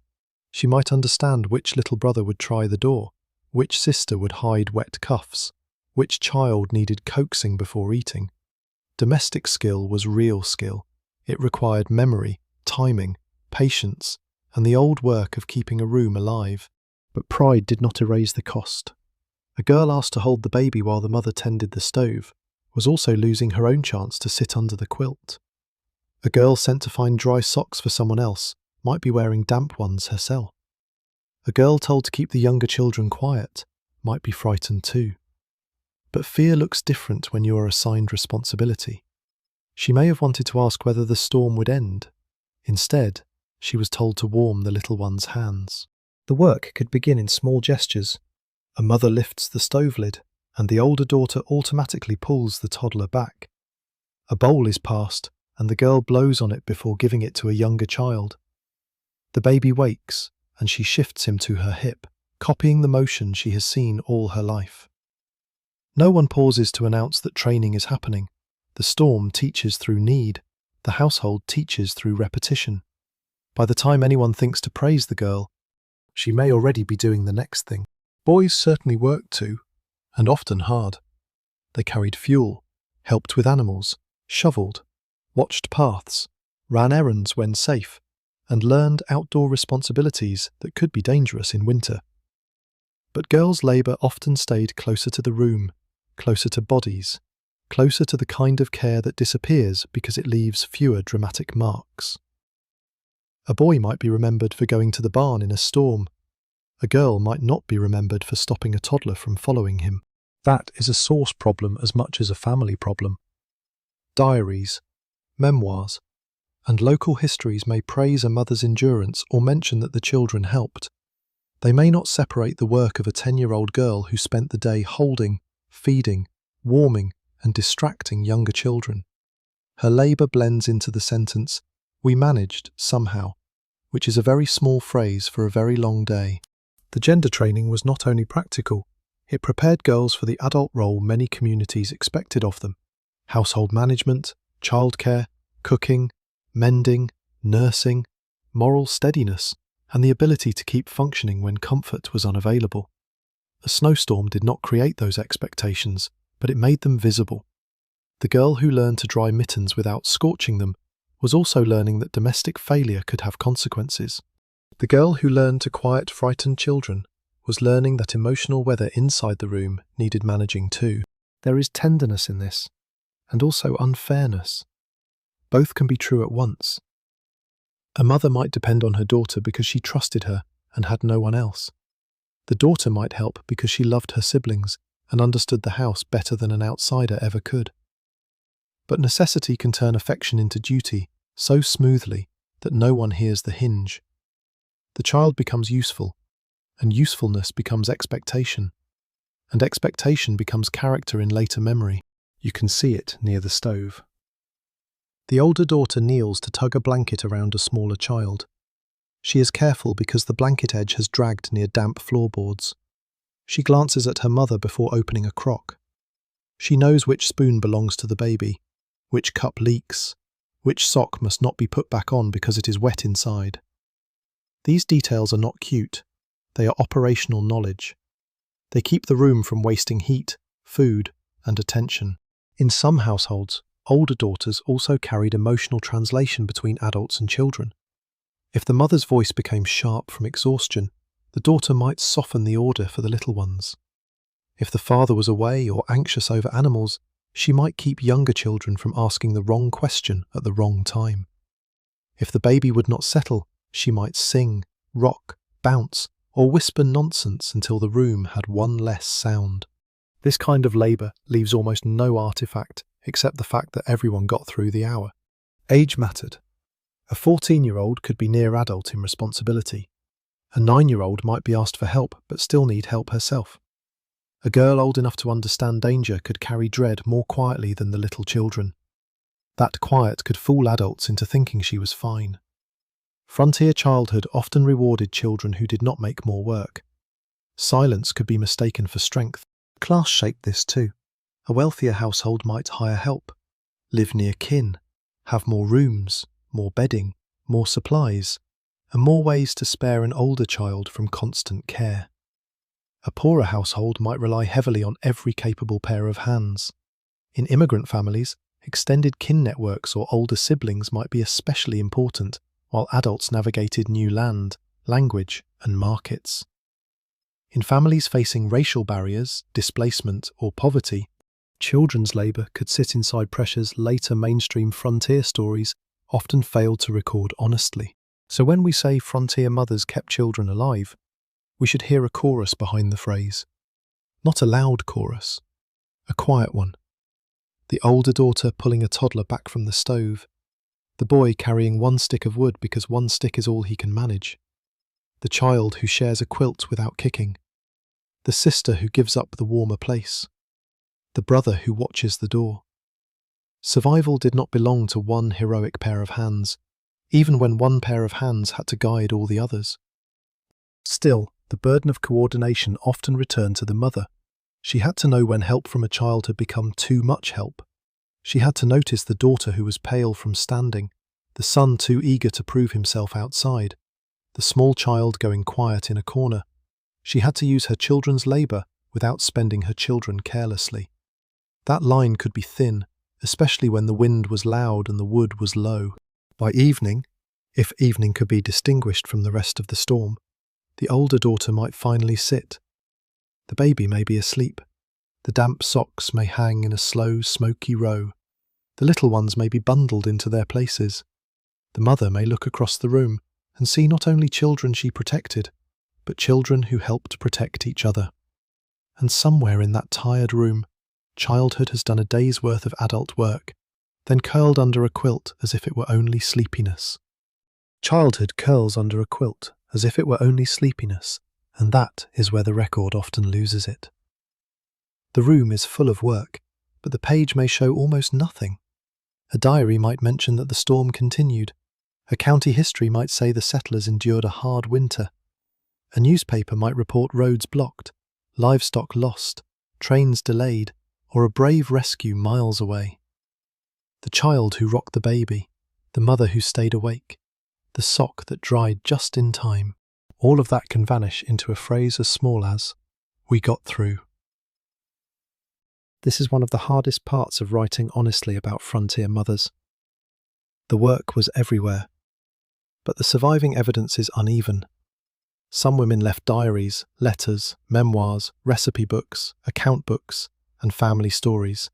She might understand which little brother would try the door, which sister would hide wet cuffs, which child needed coaxing before eating. Domestic skill was real skill. It required memory, timing, patience, and the old work of keeping a room alive. But pride did not erase the cost. A girl asked to hold the baby while the mother tended the stove was also losing her own chance to sit under the quilt. A girl sent to find dry socks for someone else might be wearing damp ones herself. A girl told to keep the younger children quiet might be frightened too. But fear looks different when you are assigned responsibility. She may have wanted to ask whether the storm would end. Instead, she was told to warm the little one's hands. The work could begin in small gestures. A mother lifts the stove lid, and the older daughter automatically pulls the toddler back. A bowl is passed, and the girl blows on it before giving it to a younger child. The baby wakes, and she shifts him to her hip, copying the motion she has seen all her life. No one pauses to announce that training is happening. The storm teaches through need. The household teaches through repetition. By the time anyone thinks to praise the girl, she may already be doing the next thing. Boys certainly worked too, and often hard. They carried fuel, helped with animals, shoveled, watched paths, ran errands when safe, and learned outdoor responsibilities that could be dangerous in winter. But girls' labour often stayed closer to the room, closer to bodies, closer to the kind of care that disappears because it leaves fewer dramatic marks. A boy might be remembered for going to the barn in a storm. A girl might not be remembered for stopping a toddler from following him. That is a source problem as much as a family problem. Diaries, memoirs, and local histories may praise a mother's endurance or mention that the children helped. They may not separate the work of a 10-year-old girl who spent the day holding, feeding, warming, and distracting younger children. Her labour blends into the sentence, "We managed, somehow," which is a very small phrase for a very long day. The gender training was not only practical, it prepared girls for the adult role many communities expected of them: household management, childcare, cooking, mending, nursing, moral steadiness, and the ability to keep functioning when comfort was unavailable. A snowstorm did not create those expectations, but it made them visible. The girl who learned to dry mittens without scorching them was also learning that domestic failure could have consequences. The girl who learned to quiet frightened children was learning that emotional weather inside the room needed managing too. There is tenderness in this, and also unfairness. Both can be true at once. A mother might depend on her daughter because she trusted her and had no one else. The daughter might help because she loved her siblings and understood the house better than an outsider ever could. But necessity can turn affection into duty so smoothly that no one hears the hinge. The child becomes useful, and usefulness becomes expectation, and expectation becomes character in later memory. You can see it near the stove. The older daughter kneels to tug a blanket around a smaller child. She is careful because the blanket edge has dragged near damp floorboards. She glances at her mother before opening a crock. She knows which spoon belongs to the baby, which cup leaks, which sock must not be put back on because it is wet inside. These details are not cute, they are operational knowledge. They keep the room from wasting heat, food, and attention. In some households, older daughters also carried emotional translation between adults and children. If the mother's voice became sharp from exhaustion, the daughter might soften the order for the little ones. If the father was away or anxious over animals, she might keep younger children from asking the wrong question at the wrong time. If the baby would not settle, she might sing, rock, bounce, or whisper nonsense until the room had one less sound. This kind of labour leaves almost no artefact except the fact that everyone got through the hour. Age mattered. A 14-year-old could be near adult in responsibility. A 9-year-old might be asked for help but still need help herself. A girl old enough to understand danger could carry dread more quietly than the little children. That quiet could fool adults into thinking she was fine. Frontier childhood often rewarded children who did not make more work. Silence could be mistaken for strength. Class shaped this too. A wealthier household might hire help, live near kin, have more rooms, more bedding, more supplies, and more ways to spare an older child from constant care. A poorer household might rely heavily on every capable pair of hands. In immigrant families, extended kin networks or older siblings might be especially important, while adults navigated new land, language, and markets. In families facing racial barriers, displacement, or poverty, children's labour could sit inside pressures later mainstream frontier stories often failed to record honestly. So when we say frontier mothers kept children alive, we should hear a chorus behind the phrase. Not a loud chorus, a quiet one. The older daughter pulling a toddler back from the stove, the boy carrying one stick of wood because one stick is all he can manage, the child who shares a quilt without kicking, the sister who gives up the warmer place, the brother who watches the door. Survival did not belong to one heroic pair of hands, even when one pair of hands had to guide all the others. Still, the burden of coordination often returned to the mother. She had to know when help from a child had become too much help. She had to notice the daughter who was pale from standing, the son too eager to prove himself outside, the small child going quiet in a corner. She had to use her children's labour without spending her children carelessly. That line could be thin, especially when the wind was loud and the wood was low. By evening, if evening could be distinguished from the rest of the storm, the older daughter might finally sit. The baby may be asleep. The damp socks may hang in a slow, smoky row. The little ones may be bundled into their places. The mother may look across the room and see not only children she protected, but children who helped protect each other. And somewhere in that tired room, childhood has done a day's worth of adult work, then curled under a quilt as if it were only sleepiness. Childhood curls under a quilt as if it were only sleepiness, and that is where the record often loses it. The room is full of work, but the page may show almost nothing. A diary might mention that the storm continued. A county history might say the settlers endured a hard winter. A newspaper might report roads blocked, livestock lost, trains delayed, or a brave rescue miles away. The child who rocked the baby, the mother who stayed awake, the sock that dried just in time, all of that can vanish into a phrase as small as, "We got through." This is one of the hardest parts of writing honestly about frontier mothers. The work was everywhere, but the surviving evidence is uneven. Some women left diaries, letters, memoirs, recipe books, account books, and family stories.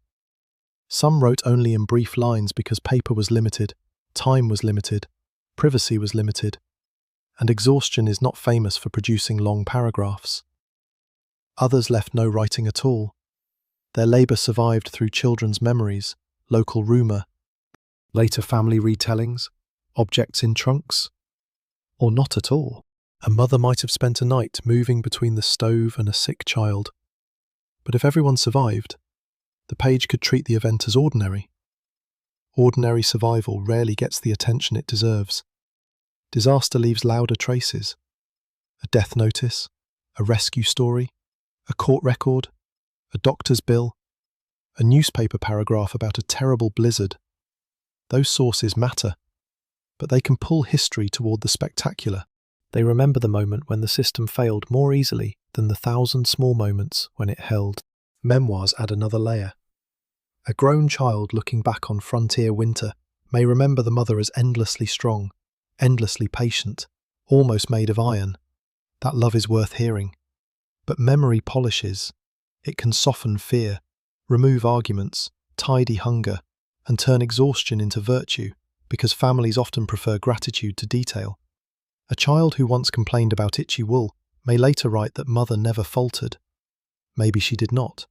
Some wrote only in brief lines because paper was limited, time was limited, privacy was limited, and exhaustion is not famous for producing long paragraphs. Others left no writing at all. Their labour survived through children's memories, local rumour, later family retellings, objects in trunks, or not at all. A mother might have spent a night moving between the stove and a sick child. But if everyone survived, the page could treat the event as ordinary. Ordinary survival rarely gets the attention it deserves. Disaster leaves louder traces. A death notice, a rescue story, a court record, a doctor's bill, a newspaper paragraph about a terrible blizzard. Those sources matter, but they can pull history toward the spectacular. They remember the moment when the system failed more easily than the 1,000 small moments when it held. Memoirs add another layer. A grown child looking back on frontier winter may remember the mother as endlessly strong, endlessly patient, almost made of iron. That love is worth hearing. But memory polishes. It can soften fear, remove arguments, tidy hunger, and turn exhaustion into virtue, because families often prefer gratitude to detail. A child who once complained about itchy wool may later write that mother never faltered. Maybe she did not.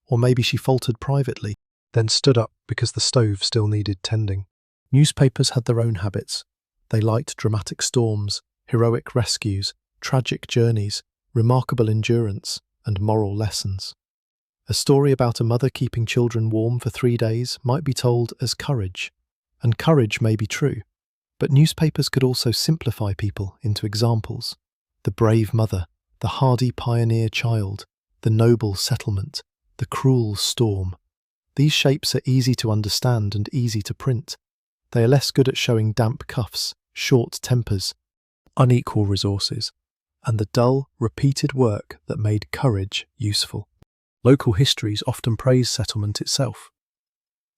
Or maybe she faltered privately, then stood up because the stove still needed tending. Newspapers had their own habits. They liked dramatic storms, heroic rescues, tragic journeys, remarkable endurance, and moral lessons. A story about a mother keeping children warm for 3 days might be told as courage, and courage may be true, but newspapers could also simplify people into examples. The brave mother, the hardy pioneer child, the noble settlement, the cruel storm. These shapes are easy to understand and easy to print. They are less good at showing damp cuffs, short tempers, unequal resources, and the dull, repeated work that made courage useful. Local histories often praise settlement itself.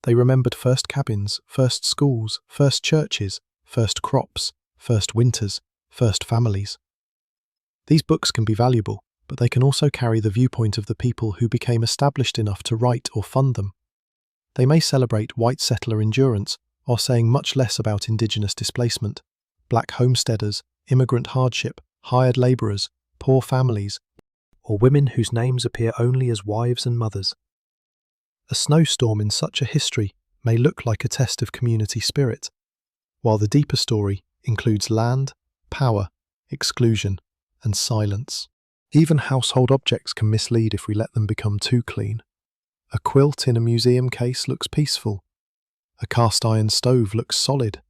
They remembered first cabins, first schools, first churches, first crops, first winters, first families. These books can be valuable, but they can also carry the viewpoint of the people who became established enough to write or fund them. They may celebrate white settler endurance, while saying much less about Indigenous displacement, black homesteaders, immigrant hardship, hired labourers, poor families, or women whose names appear only as wives and mothers. A snowstorm in such a history may look like a test of community spirit, while the deeper story includes land, power, exclusion, and silence. Even household objects can mislead if we let them become too clean. A quilt in a museum case looks peaceful. A cast-iron stove looks solid.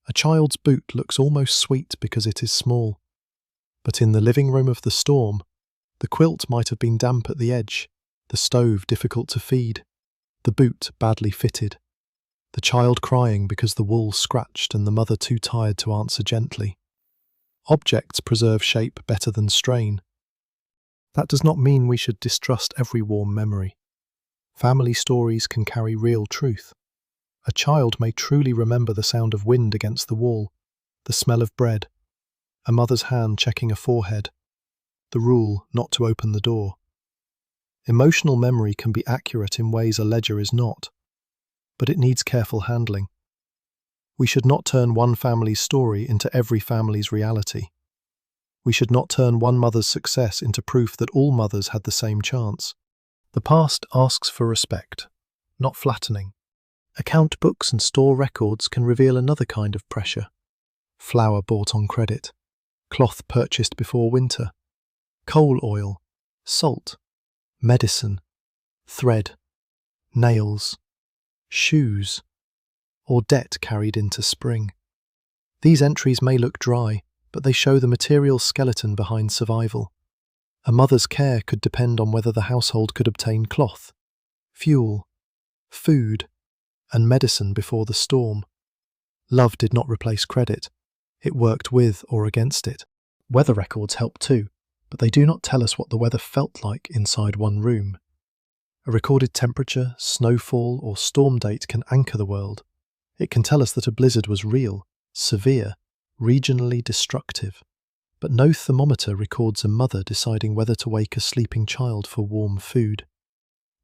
A child's boot looks almost sweet because it is small. But in the living room of the storm, the quilt might have been damp at the edge, the stove difficult to feed, the boot badly fitted, the child crying because the wool scratched and the mother too tired to answer gently. Objects preserve shape better than strain. That does not mean we should distrust every warm memory. Family stories can carry real truth. A child may truly remember the sound of wind against the wall, the smell of bread, a mother's hand checking a forehead, the rule not to open the door. Emotional memory can be accurate in ways a ledger is not, but it needs careful handling. We should not turn one family's story into every family's reality. We should not turn one mother's success into proof that all mothers had the same chance. The past asks for respect, not flattening. Account books and store records can reveal another kind of pressure. Flour bought on credit, cloth purchased before winter, coal oil, salt, medicine, thread, nails, shoes, or debt carried into spring. These entries may look dry, but they show the material skeleton behind survival. A mother's care could depend on whether the household could obtain cloth, fuel, food, and medicine before the storm. Love did not replace credit. It worked with or against it. Weather records help too, but they do not tell us what the weather felt like inside one room. A recorded temperature, snowfall, or storm date can anchor the world. It can tell us that a blizzard was real, severe, regionally destructive. But no thermometer records a mother deciding whether to wake a sleeping child for warm food.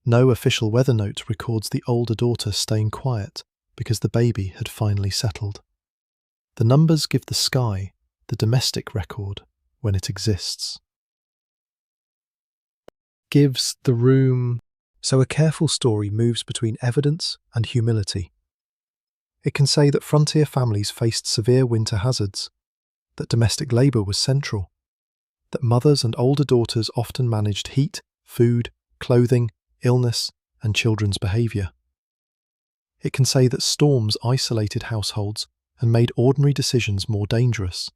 No official weather note records the older daughter staying quiet because the baby had finally settled. The numbers give the sky the domestic record when it exists. Gives the room So a careful story moves between evidence and humility. It can say that frontier families faced severe winter hazards, that domestic labour was central, that mothers and older daughters often managed heat, food, clothing, illness, and children's behaviour. It can say that storms isolated households and made ordinary decisions more dangerous.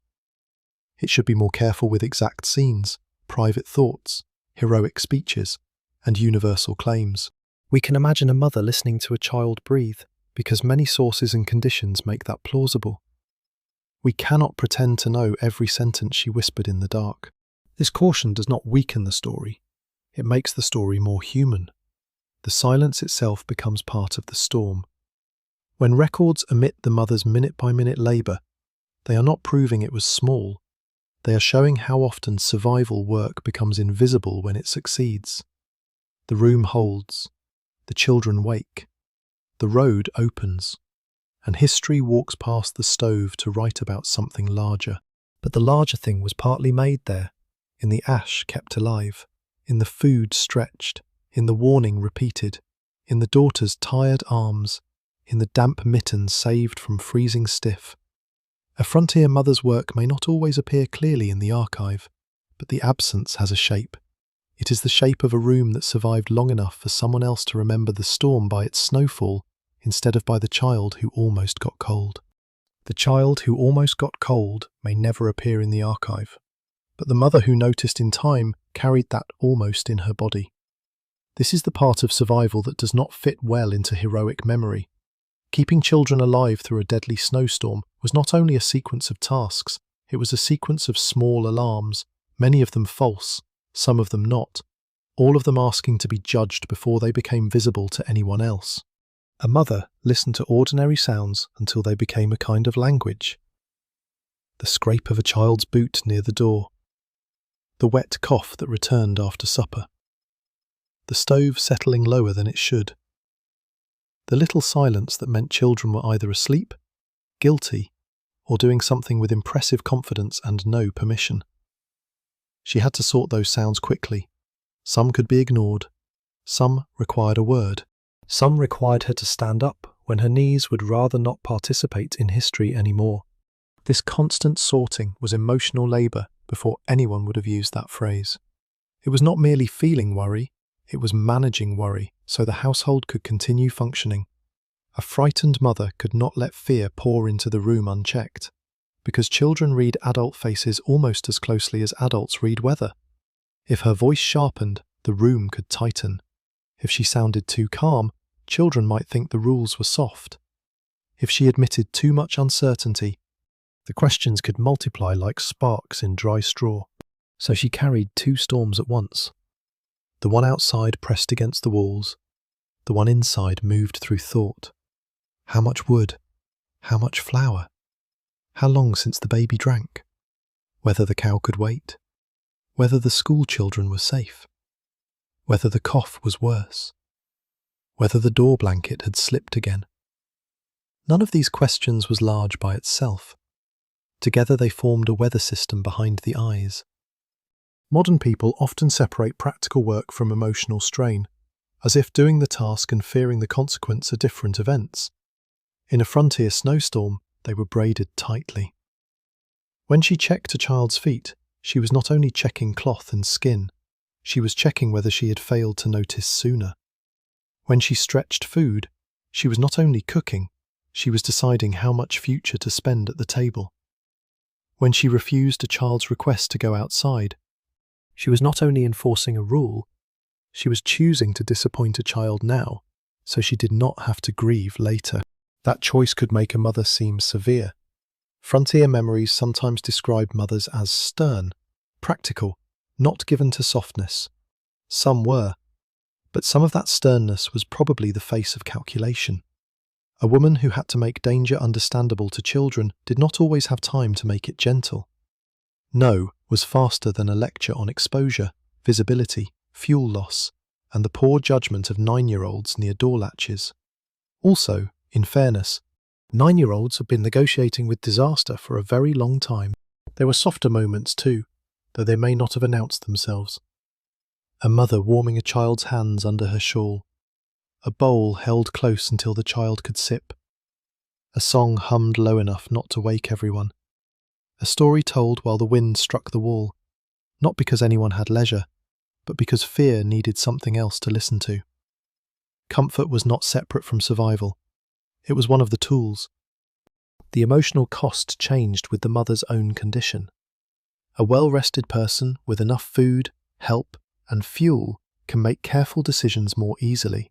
It should be more careful with exact scenes, private thoughts, heroic speeches, and universal claims. We can imagine a mother listening to a child breathe, because many sources and conditions make that plausible. We cannot pretend to know every sentence she whispered in the dark. This caution does not weaken the story. It makes the story more human. The silence itself becomes part of the storm. When records omit the mother's minute-by-minute labour, they are not proving it was small. They are showing how often survival work becomes invisible when it succeeds. The room holds. The children wake. The road opens. And history walks past the stove to write about something larger. But the larger thing was partly made there, in the ash kept alive, in the food stretched, in the warning repeated, in the daughter's tired arms, in the damp mittens saved from freezing stiff. A frontier mother's work may not always appear clearly in the archive, but the absence has a shape. It is the shape of a room that survived long enough for someone else to remember the storm by its snowfall instead of by the child who almost got cold. The child who almost got cold may never appear in the archive, but the mother who noticed in time carried that almost in her body. This is the part of survival that does not fit well into heroic memory. Keeping children alive through a deadly snowstorm was not only a sequence of tasks, it was a sequence of small alarms, many of them false, some of them not, all of them asking to be judged before they became visible to anyone else. A mother listened to ordinary sounds until they became a kind of language. The scrape of a child's boot near the door, the wet cough that returned after supper, the stove settling lower than it should, the little silence that meant children were either asleep, guilty, or doing something with impressive confidence and no permission. She had to sort those sounds quickly. Some could be ignored. Some required a word. Some required her to stand up when her knees would rather not participate in history anymore. This constant sorting was emotional labour before anyone would have used that phrase. It was not merely feeling worry, it was managing worry so the household could continue functioning. A frightened mother could not let fear pour into the room unchecked, because children read adult faces almost as closely as adults read weather. If her voice sharpened, the room could tighten. If she sounded too calm, children might think the rules were soft. If she admitted too much uncertainty, the questions could multiply like sparks in dry straw. So she carried two storms at once. The one outside pressed against the walls. The one inside moved through thought. How much wood? How much flour? How long since the baby drank? Whether the cow could wait? Whether the school children were safe? Whether the cough was worse? Whether the door blanket had slipped again? None of these questions was large by itself. Together they formed a weather system behind the eyes. Modern people often separate practical work from emotional strain, as if doing the task and fearing the consequence are different events. In a frontier snowstorm, they were braided tightly. When she checked a child's feet, she was not only checking cloth and skin, she was checking whether she had failed to notice sooner. When she stretched food, she was not only cooking, she was deciding how much future to spend at the table. When she refused a child's request to go outside, she was not only enforcing a rule, she was choosing to disappoint a child now, so she did not have to grieve later. That choice could make a mother seem severe. Frontier memories sometimes describe mothers as stern, practical, not given to softness. Some were, but some of that sternness was probably the face of calculation. A woman who had to make danger understandable to children did not always have time to make it gentle. No was faster than a lecture on exposure, visibility, fuel loss, and the poor judgment of 9-year-olds near door latches. Also, in fairness, 9-year-olds have been negotiating with disaster for a very long time. There were softer moments too, though they may not have announced themselves. A mother warming a child's hands under her shawl. A bowl held close until the child could sip. A song hummed low enough not to wake everyone. A story told while the wind struck the wall, not because anyone had leisure, but because fear needed something else to listen to. Comfort was not separate from survival. It was one of the tools. The emotional cost changed with the mother's own condition. A well-rested person with enough food, help, and fuel can make careful decisions more easily.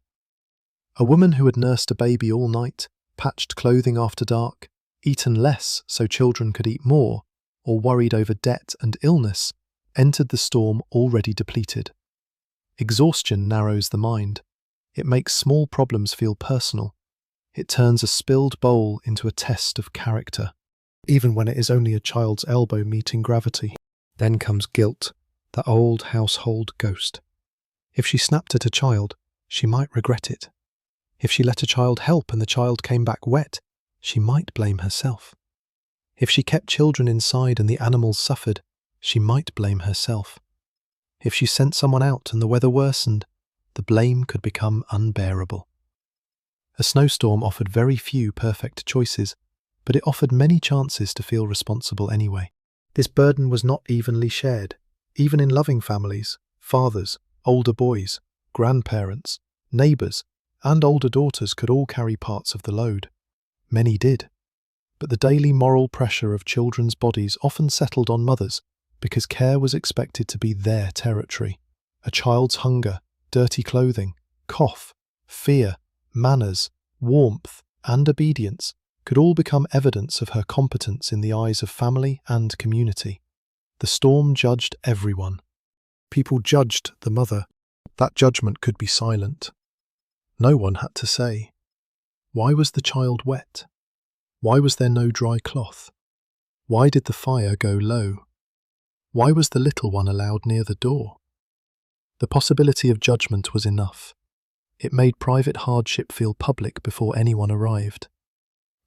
A woman who had nursed a baby all night, patched clothing after dark, eaten less so children could eat more, or worried over debt and illness, entered the storm already depleted. Exhaustion narrows the mind. It makes small problems feel personal. It turns a spilled bowl into a test of character, even when it is only a child's elbow meeting gravity. Then comes guilt, the old household ghost. If she snapped at a child, she might regret it. If she let a child help and the child came back wet, she might blame herself. If she kept children inside and the animals suffered, she might blame herself. If she sent someone out and the weather worsened, the blame could become unbearable. A snowstorm offered very few perfect choices, but it offered many chances to feel responsible anyway. This burden was not evenly shared, even in loving families. Fathers, older boys, grandparents, neighbours, and older daughters could all carry parts of the load. Many did. But the daily moral pressure of children's bodies often settled on mothers because care was expected to be their territory. A child's hunger, dirty clothing, cough, fear, manners, warmth, and obedience could all become evidence of her competence in the eyes of family and community. The storm judged everyone. People judged the mother. That judgment could be silent. No one had to say, "Why was the child wet? Why was there no dry cloth? Why did the fire go low? Why was the little one allowed near the door?" The possibility of judgment was enough. It made private hardship feel public before anyone arrived.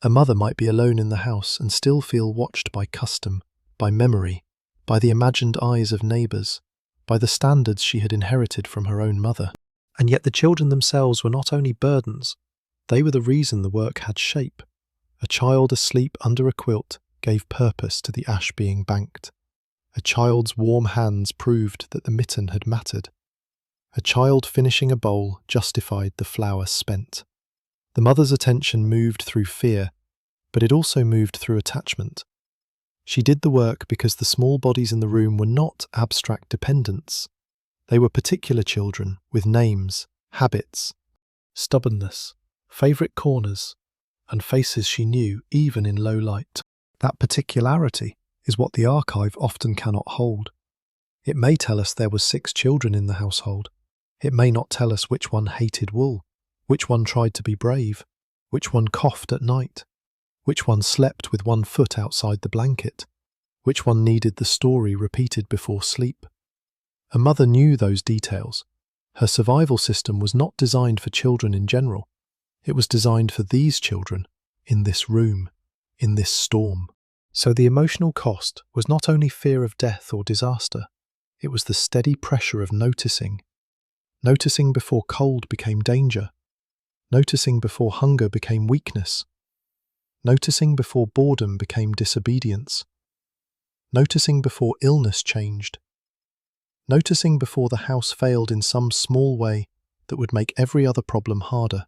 A mother might be alone in the house and still feel watched by custom, by memory, by the imagined eyes of neighbours, by the standards she had inherited from her own mother. And yet the children themselves were not only burdens, they were the reason the work had shape. A child asleep under a quilt gave purpose to the ash being banked. A child's warm hands proved that the mitten had mattered. A child finishing a bowl justified the flour spent. The mother's attention moved through fear, but it also moved through attachment. She did the work because the small bodies in the room were not abstract dependents. They were particular children with names, habits, stubbornness, favourite corners, and faces she knew even in low light. That particularity is what the archive often cannot hold. It may tell us there were 6 children in the household. It may not tell us which one hated wool, which one tried to be brave, which one coughed at night, which one slept with one foot outside the blanket, which one needed the story repeated before sleep. A mother knew those details. Her survival system was not designed for children in general. It was designed for these children, in this room, in this storm. So the emotional cost was not only fear of death or disaster, it was the steady pressure of noticing. Noticing before cold became danger. Noticing before hunger became weakness. Noticing before boredom became disobedience. Noticing before illness changed. Noticing before the house failed in some small way that would make every other problem harder.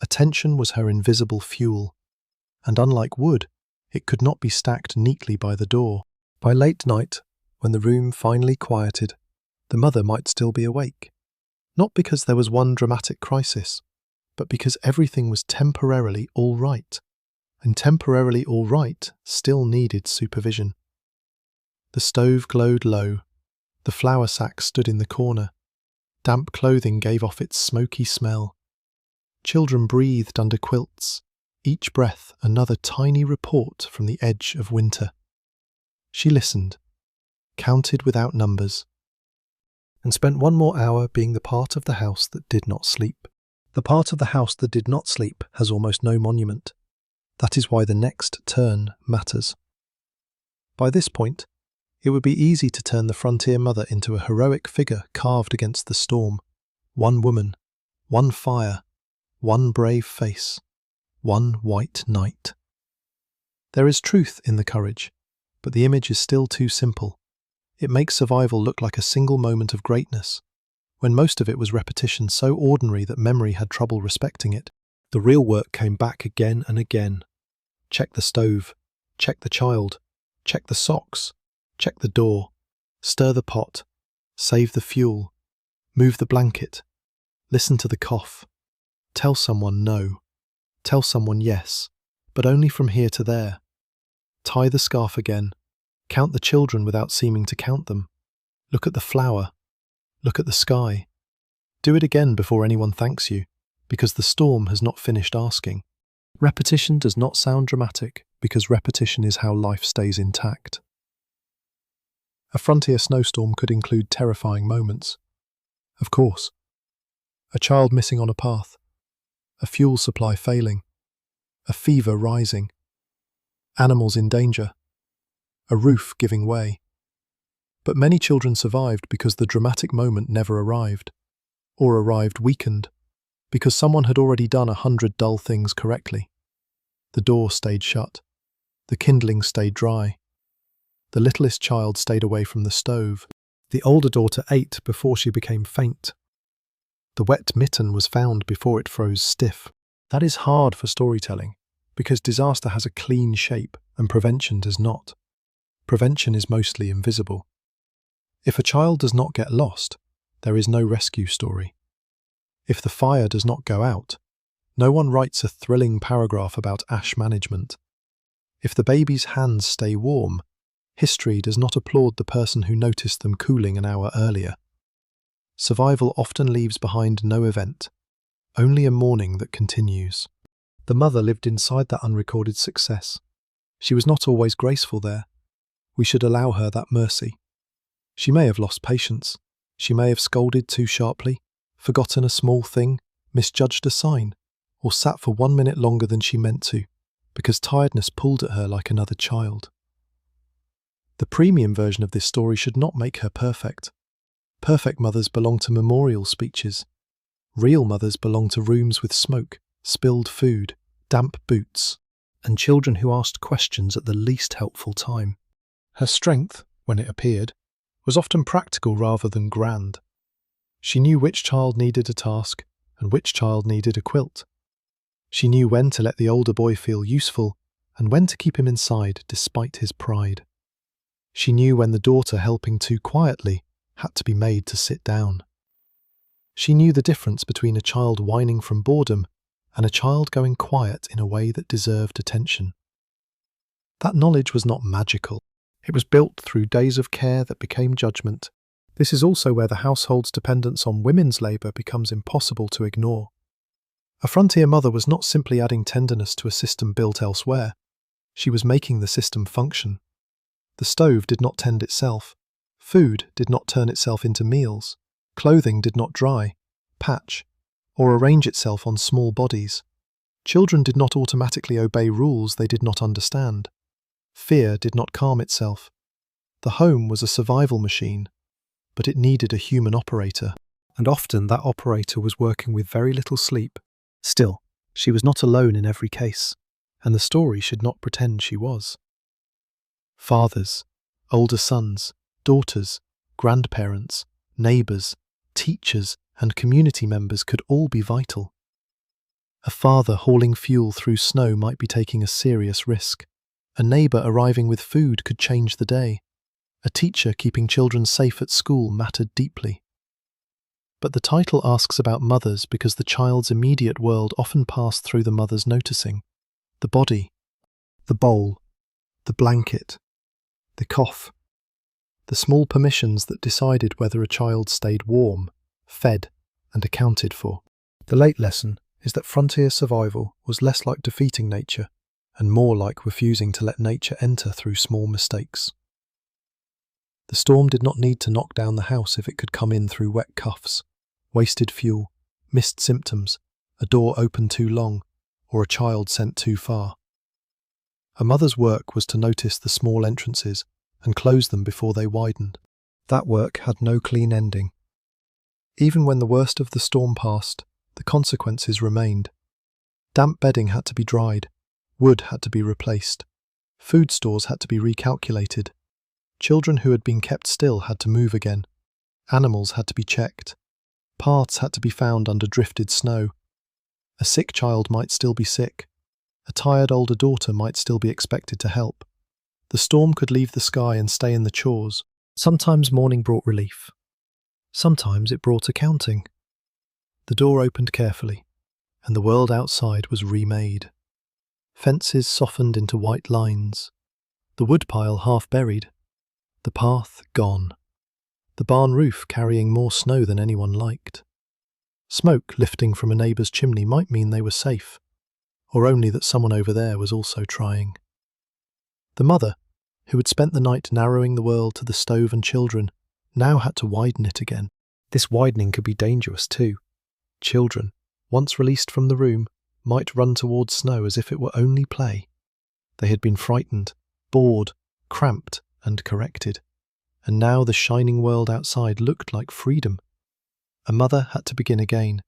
Attention was her invisible fuel, and unlike wood, it could not be stacked neatly by the door. By late night, when the room finally quieted, the mother might still be awake. Not because there was one dramatic crisis, but because everything was temporarily all right, and temporarily all right still needed supervision. The stove glowed low. The flour sack stood in the corner. Damp clothing gave off its smoky smell. Children breathed under quilts, each breath another tiny report from the edge of winter. She listened, counted without numbers, and spent one more hour being the part of the house that did not sleep. The part of the house that did not sleep has almost no monument. That is why the next turn matters. By this point, It would be easy to turn the frontier mother into a heroic figure carved against the storm. One woman, one fire, one brave face, one white knight. There is truth in the courage, but the image is still too simple. It makes survival look like a single moment of greatness, when most of it was repetition so ordinary that memory had trouble respecting it. The real work came back again and again. Check the stove, check the child, check the socks, check the door, stir the pot, save the fuel, move the blanket, listen to the cough, tell someone no, tell someone yes, but only from here to there. Tie the scarf again, count the children without seeming to count them. Look at the flower, look at the sky. Do it again before anyone thanks you, because the storm has not finished asking. Repetition does not sound dramatic, because repetition is how life stays intact. A frontier snowstorm could include terrifying moments. Of course. A child missing on a path, a fuel supply failing, a fever rising, animals in danger, a roof giving way. But many children survived because the dramatic moment never arrived, or arrived weakened, because someone had already done 100 dull things correctly. The door stayed shut, the kindling stayed dry, the littlest child stayed away from the stove, the older daughter ate before she became faint. The wet mitten was found before it froze stiff. That is hard for storytelling, because disaster has a clean shape and prevention does not. Prevention is mostly invisible. If a child does not get lost, there is no rescue story. If the fire does not go out, no one writes a thrilling paragraph about ash management. If the baby's hands stay warm, history does not applaud the person who noticed them cooling an hour earlier. Survival often leaves behind no event, only a mourning that continues. The mother lived inside that unrecorded success. She was not always graceful there. We should allow her that mercy. She may have lost patience. She may have scolded too sharply, forgotten a small thing, misjudged a sign, or sat for 1 minute longer than she meant to, because tiredness pulled at her like another child. The premium version of this story should not make her perfect. Perfect mothers belong to memorial speeches. Real mothers belong to rooms with smoke, spilled food, damp boots, and children who asked questions at the least helpful time. Her strength, when it appeared, was often practical rather than grand. She knew which child needed a task and which child needed a quilt. She knew when to let the older boy feel useful and when to keep him inside despite his pride. She knew when the daughter helping too quietly had to be made to sit down. She knew the difference between a child whining from boredom and a child going quiet in a way that deserved attention. That knowledge was not magical. It was built through days of care that became judgment. This is also where the household's dependence on women's labour becomes impossible to ignore. A frontier mother was not simply adding tenderness to a system built elsewhere. She was making the system function. The stove did not tend itself. Food did not turn itself into meals. Clothing did not dry, patch, or arrange itself on small bodies. Children did not automatically obey rules they did not understand. Fear did not calm itself. The home was a survival machine, but it needed a human operator, and often that operator was working with very little sleep. Still, she was not alone in every case, and the story should not pretend she was. Fathers, older sons, daughters, grandparents, neighbours, teachers, and community members could all be vital. A father hauling fuel through snow might be taking a serious risk. A neighbour arriving with food could change the day. A teacher keeping children safe at school mattered deeply. But the title asks about mothers because the child's immediate world often passed through the mother's noticing. The body, the bowl, the blanket, the cough, the small permissions that decided whether a child stayed warm, fed, and accounted for. The late lesson is that frontier survival was less like defeating nature and more like refusing to let nature enter through small mistakes. The storm did not need to knock down the house if it could come in through wet cuffs, wasted fuel, missed symptoms, a door opened too long, or a child sent too far. A mother's work was to notice the small entrances and close them before they widened. That work had no clean ending. Even when the worst of the storm passed, the consequences remained. Damp bedding had to be dried, wood had to be replaced, food stores had to be recalculated, children who had been kept still had to move again, animals had to be checked, paths had to be found under drifted snow. A sick child might still be sick, a tired older daughter might still be expected to help. The storm could leave the sky and stay in the chores. Sometimes morning brought relief. Sometimes it brought accounting. The door opened carefully, and the world outside was remade. Fences softened into white lines, the woodpile half buried, the path gone, the barn roof carrying more snow than anyone liked. Smoke lifting from a neighbour's chimney might mean they were safe, or only that someone over there was also trying. The mother, who had spent the night narrowing the world to the stove and children, now had to widen it again. This widening could be dangerous too. Children, once released from the room, might run towards snow as if it were only play. They had been frightened, bored, cramped, and corrected, and now the shining world outside looked like freedom. A mother had to begin again.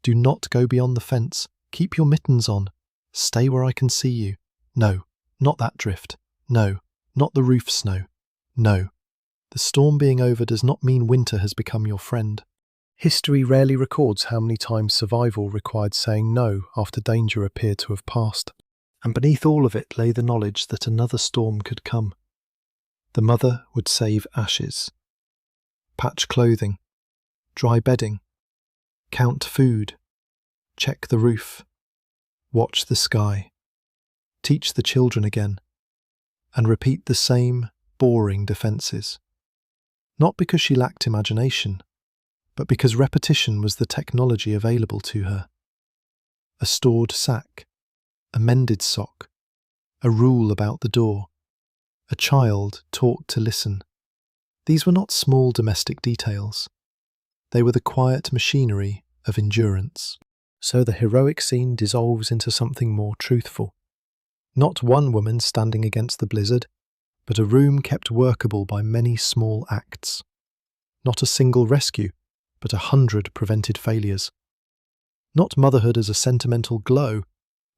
Do not go beyond the fence. Keep your mittens on. Stay where I can see you. No, not that drift. No, not the roof snow. No. The storm being over does not mean winter has become your friend. History rarely records how many times survival required saying no after danger appeared to have passed. And beneath all of it lay the knowledge that another storm could come. The mother would save ashes, patch clothing, dry bedding, count food, check the roof, watch the sky, teach the children again, and repeat the same boring defences. Not because she lacked imagination, but because repetition was the technology available to her. A stored sack, a mended sock, a rule about the door, a child taught to listen. These were not small domestic details. They were the quiet machinery of endurance. So the heroic scene dissolves into something more truthful. Not one woman standing against the blizzard, but a room kept workable by many small acts. Not a single rescue, but 100 prevented failures. Not motherhood as a sentimental glow,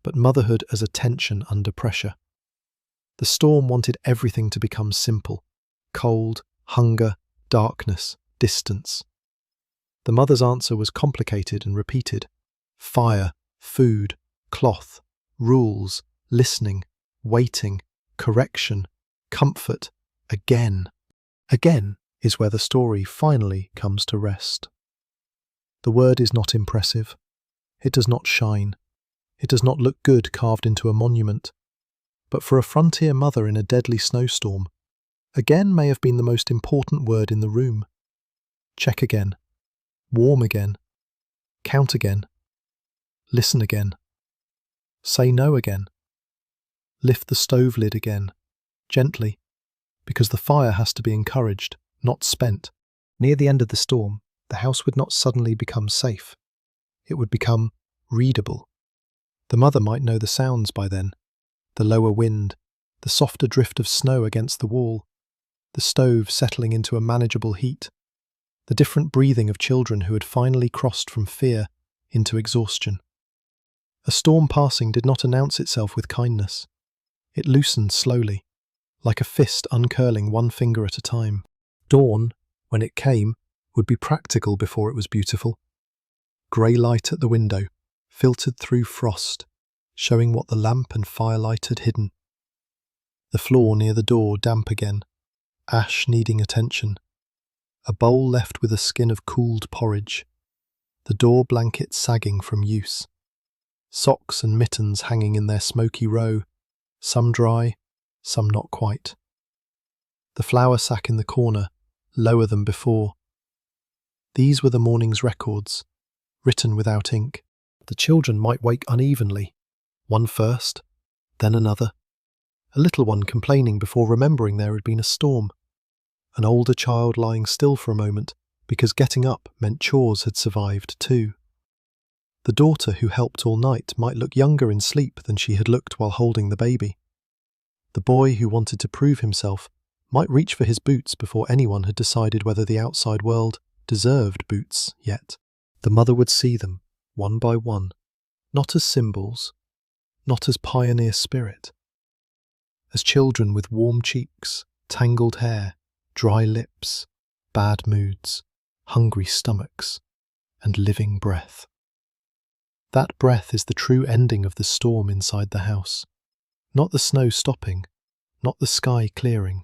but motherhood as a tension under pressure. The storm wanted everything to become simple: cold, hunger, darkness, distance. The mother's answer was complicated and repeated: fire, food, cloth, rules, listening, waiting, correction, comfort, again. Again is where the story finally comes to rest. The word is not impressive. It does not shine. It does not look good carved into a monument. But for a frontier mother in a deadly snowstorm, again may have been the most important word in the room. Check again. Warm again. Count again. Listen again. Say no again. Lift the stove lid again, gently, because the fire has to be encouraged, not spent. Near the end of the storm, the house would not suddenly become safe. It would become readable. The mother might know the sounds by then: the lower wind, the softer drift of snow against the wall, the stove settling into a manageable heat, the different breathing of children who had finally crossed from fear into exhaustion. A storm passing did not announce itself with kindness. It loosened slowly, like a fist uncurling one finger at a time. Dawn, when it came, would be practical before it was beautiful. Grey light at the window, filtered through frost, showing what the lamp and firelight had hidden. The floor near the door damp again, ash needing attention. A bowl left with a skin of cooled porridge. The door blanket sagging from use. Socks and mittens hanging in their smoky row, some dry, some not quite. The flour sack in the corner, lower than before. These were the morning's records, written without ink. The children might wake unevenly, one first, then another. A little one complaining before remembering there had been a storm. An older child lying still for a moment because getting up meant chores had survived too. The daughter who helped all night might look younger in sleep than she had looked while holding the baby. The boy who wanted to prove himself might reach for his boots before anyone had decided whether the outside world deserved boots yet. The mother would see them, one by one, not as symbols, not as pioneer spirit, as children with warm cheeks, tangled hair, dry lips, bad moods, hungry stomachs, and living breath. That breath is the true ending of the storm inside the house. Not the snow stopping, not the sky clearing.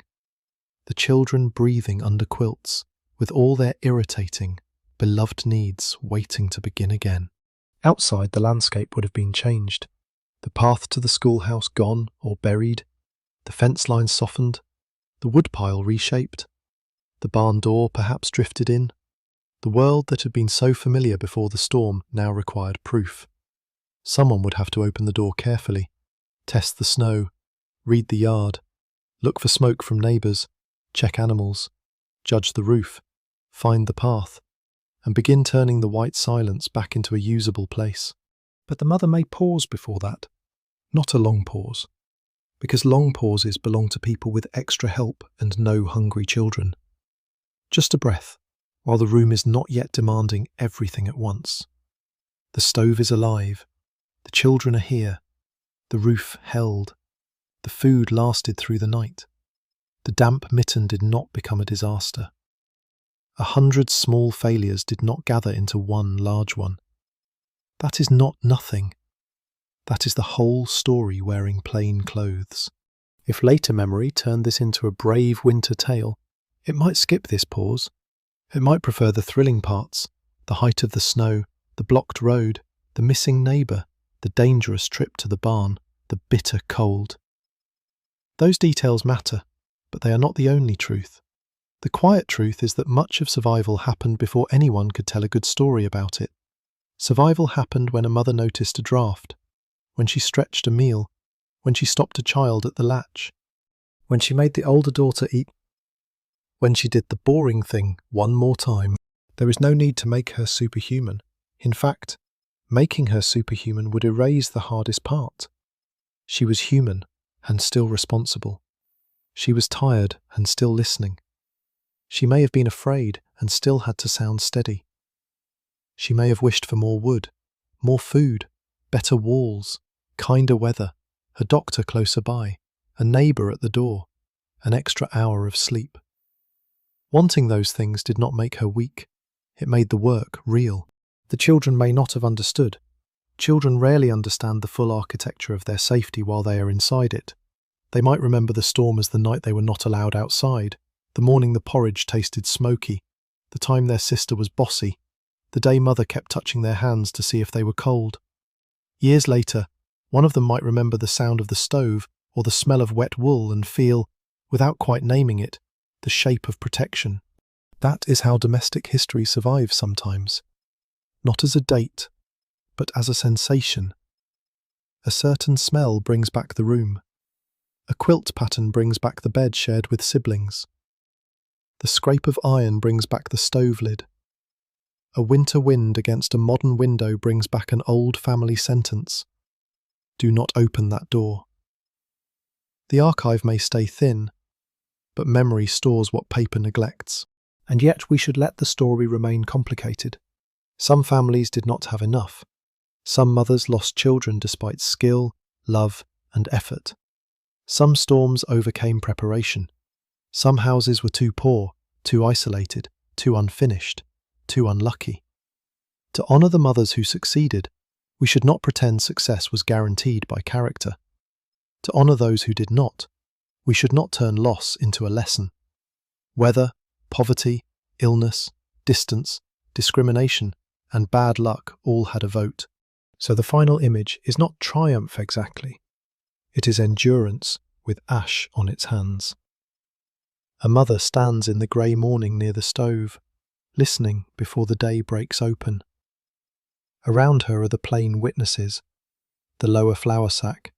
The children breathing under quilts, with all their irritating, beloved needs waiting to begin again. Outside, the landscape would have been changed. The path to the schoolhouse gone or buried, the fence line softened, the woodpile reshaped, the barn door perhaps drifted in. The world that had been so familiar before the storm now required proof. Someone would have to open the door carefully, test the snow, read the yard, look for smoke from neighbours, check animals, judge the roof, find the path, and begin turning the white silence back into a usable place. But the mother may pause before that. Not a long pause, because long pauses belong to people with extra help and no hungry children. Just a breath, while the room is not yet demanding everything at once. The stove is alive, the children are here, the roof held, the food lasted through the night. The damp mitten did not become a disaster. 100 small failures did not gather into one large one. That is not nothing. That is the whole story wearing plain clothes. If later memory turned this into a brave winter tale, it might skip this pause. It might prefer the thrilling parts, the height of the snow, the blocked road, the missing neighbour, the dangerous trip to the barn, the bitter cold. Those details matter, but they are not the only truth. The quiet truth is that much of survival happened before anyone could tell a good story about it. Survival happened when a mother noticed a draft, when she stretched a meal, when she stopped a child at the latch, when she made the older daughter eat, when she did the boring thing one more time. There is no need to make her superhuman. In fact, making her superhuman would erase the hardest part. She was human and still responsible. She was tired and still listening. She may have been afraid and still had to sound steady. She may have wished for more wood, more food, better walls, kinder weather, a doctor closer by, a neighbour at the door, an extra hour of sleep. Wanting those things did not make her weak. It made the work real. The children may not have understood. Children rarely understand the full architecture of their safety while they are inside it. They might remember the storm as the night they were not allowed outside, the morning the porridge tasted smoky, the time their sister was bossy, the day mother kept touching their hands to see if they were cold. Years later, one of them might remember the sound of the stove or the smell of wet wool and feel, without quite naming it, the shape of protection. That is how domestic history survives sometimes. Not as a date, but as a sensation. A certain smell brings back the room. A quilt pattern brings back the bed shared with siblings. The scrape of iron brings back the stove lid. A winter wind against a modern window brings back an old family sentence. Do not open that door. The archive may stay thin, but memory stores what paper neglects. And yet we should let the story remain complicated. Some families did not have enough. Some mothers lost children despite skill, love, and effort. Some storms overcame preparation. Some houses were too poor, too isolated, too unfinished, too unlucky. To honour the mothers who succeeded, we should not pretend success was guaranteed by character. To honour those who did not, we should not turn loss into a lesson. Weather, poverty, illness, distance, discrimination, and bad luck all had a vote. So the final image is not triumph exactly. It is endurance with ash on its hands. A mother stands in the grey morning near the stove, listening before the day breaks open. Around her are the plain witnesses, the lower flour sack,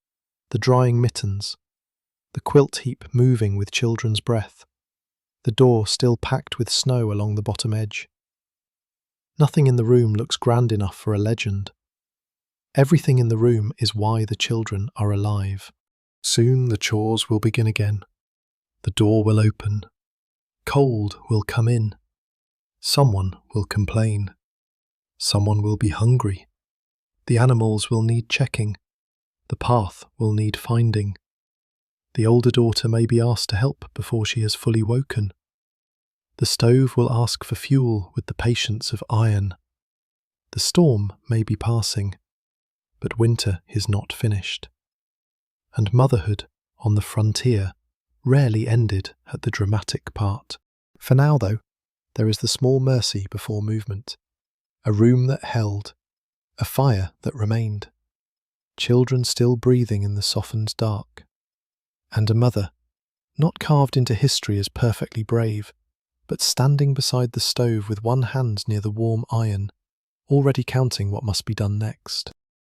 the drying mittens, the quilt heap moving with children's breath, the door still packed with snow along the bottom edge. Nothing in the room looks grand enough for a legend. Everything in the room is why the children are alive. Soon the chores will begin again. The door will open. Cold will come in. Someone will complain. Someone will be hungry. The animals will need checking. The path will need finding. The older daughter may be asked to help before she has fully woken. The stove will ask for fuel with the patience of iron. The storm may be passing, but winter is not finished. And motherhood on the frontier rarely ended at the dramatic part. For now, though, there is the small mercy before movement, a room that held, a fire that remained, children still breathing in the softened dark, and a mother, not carved into history as perfectly brave, but standing beside the stove with one hand near the warm iron, already counting what must be done next.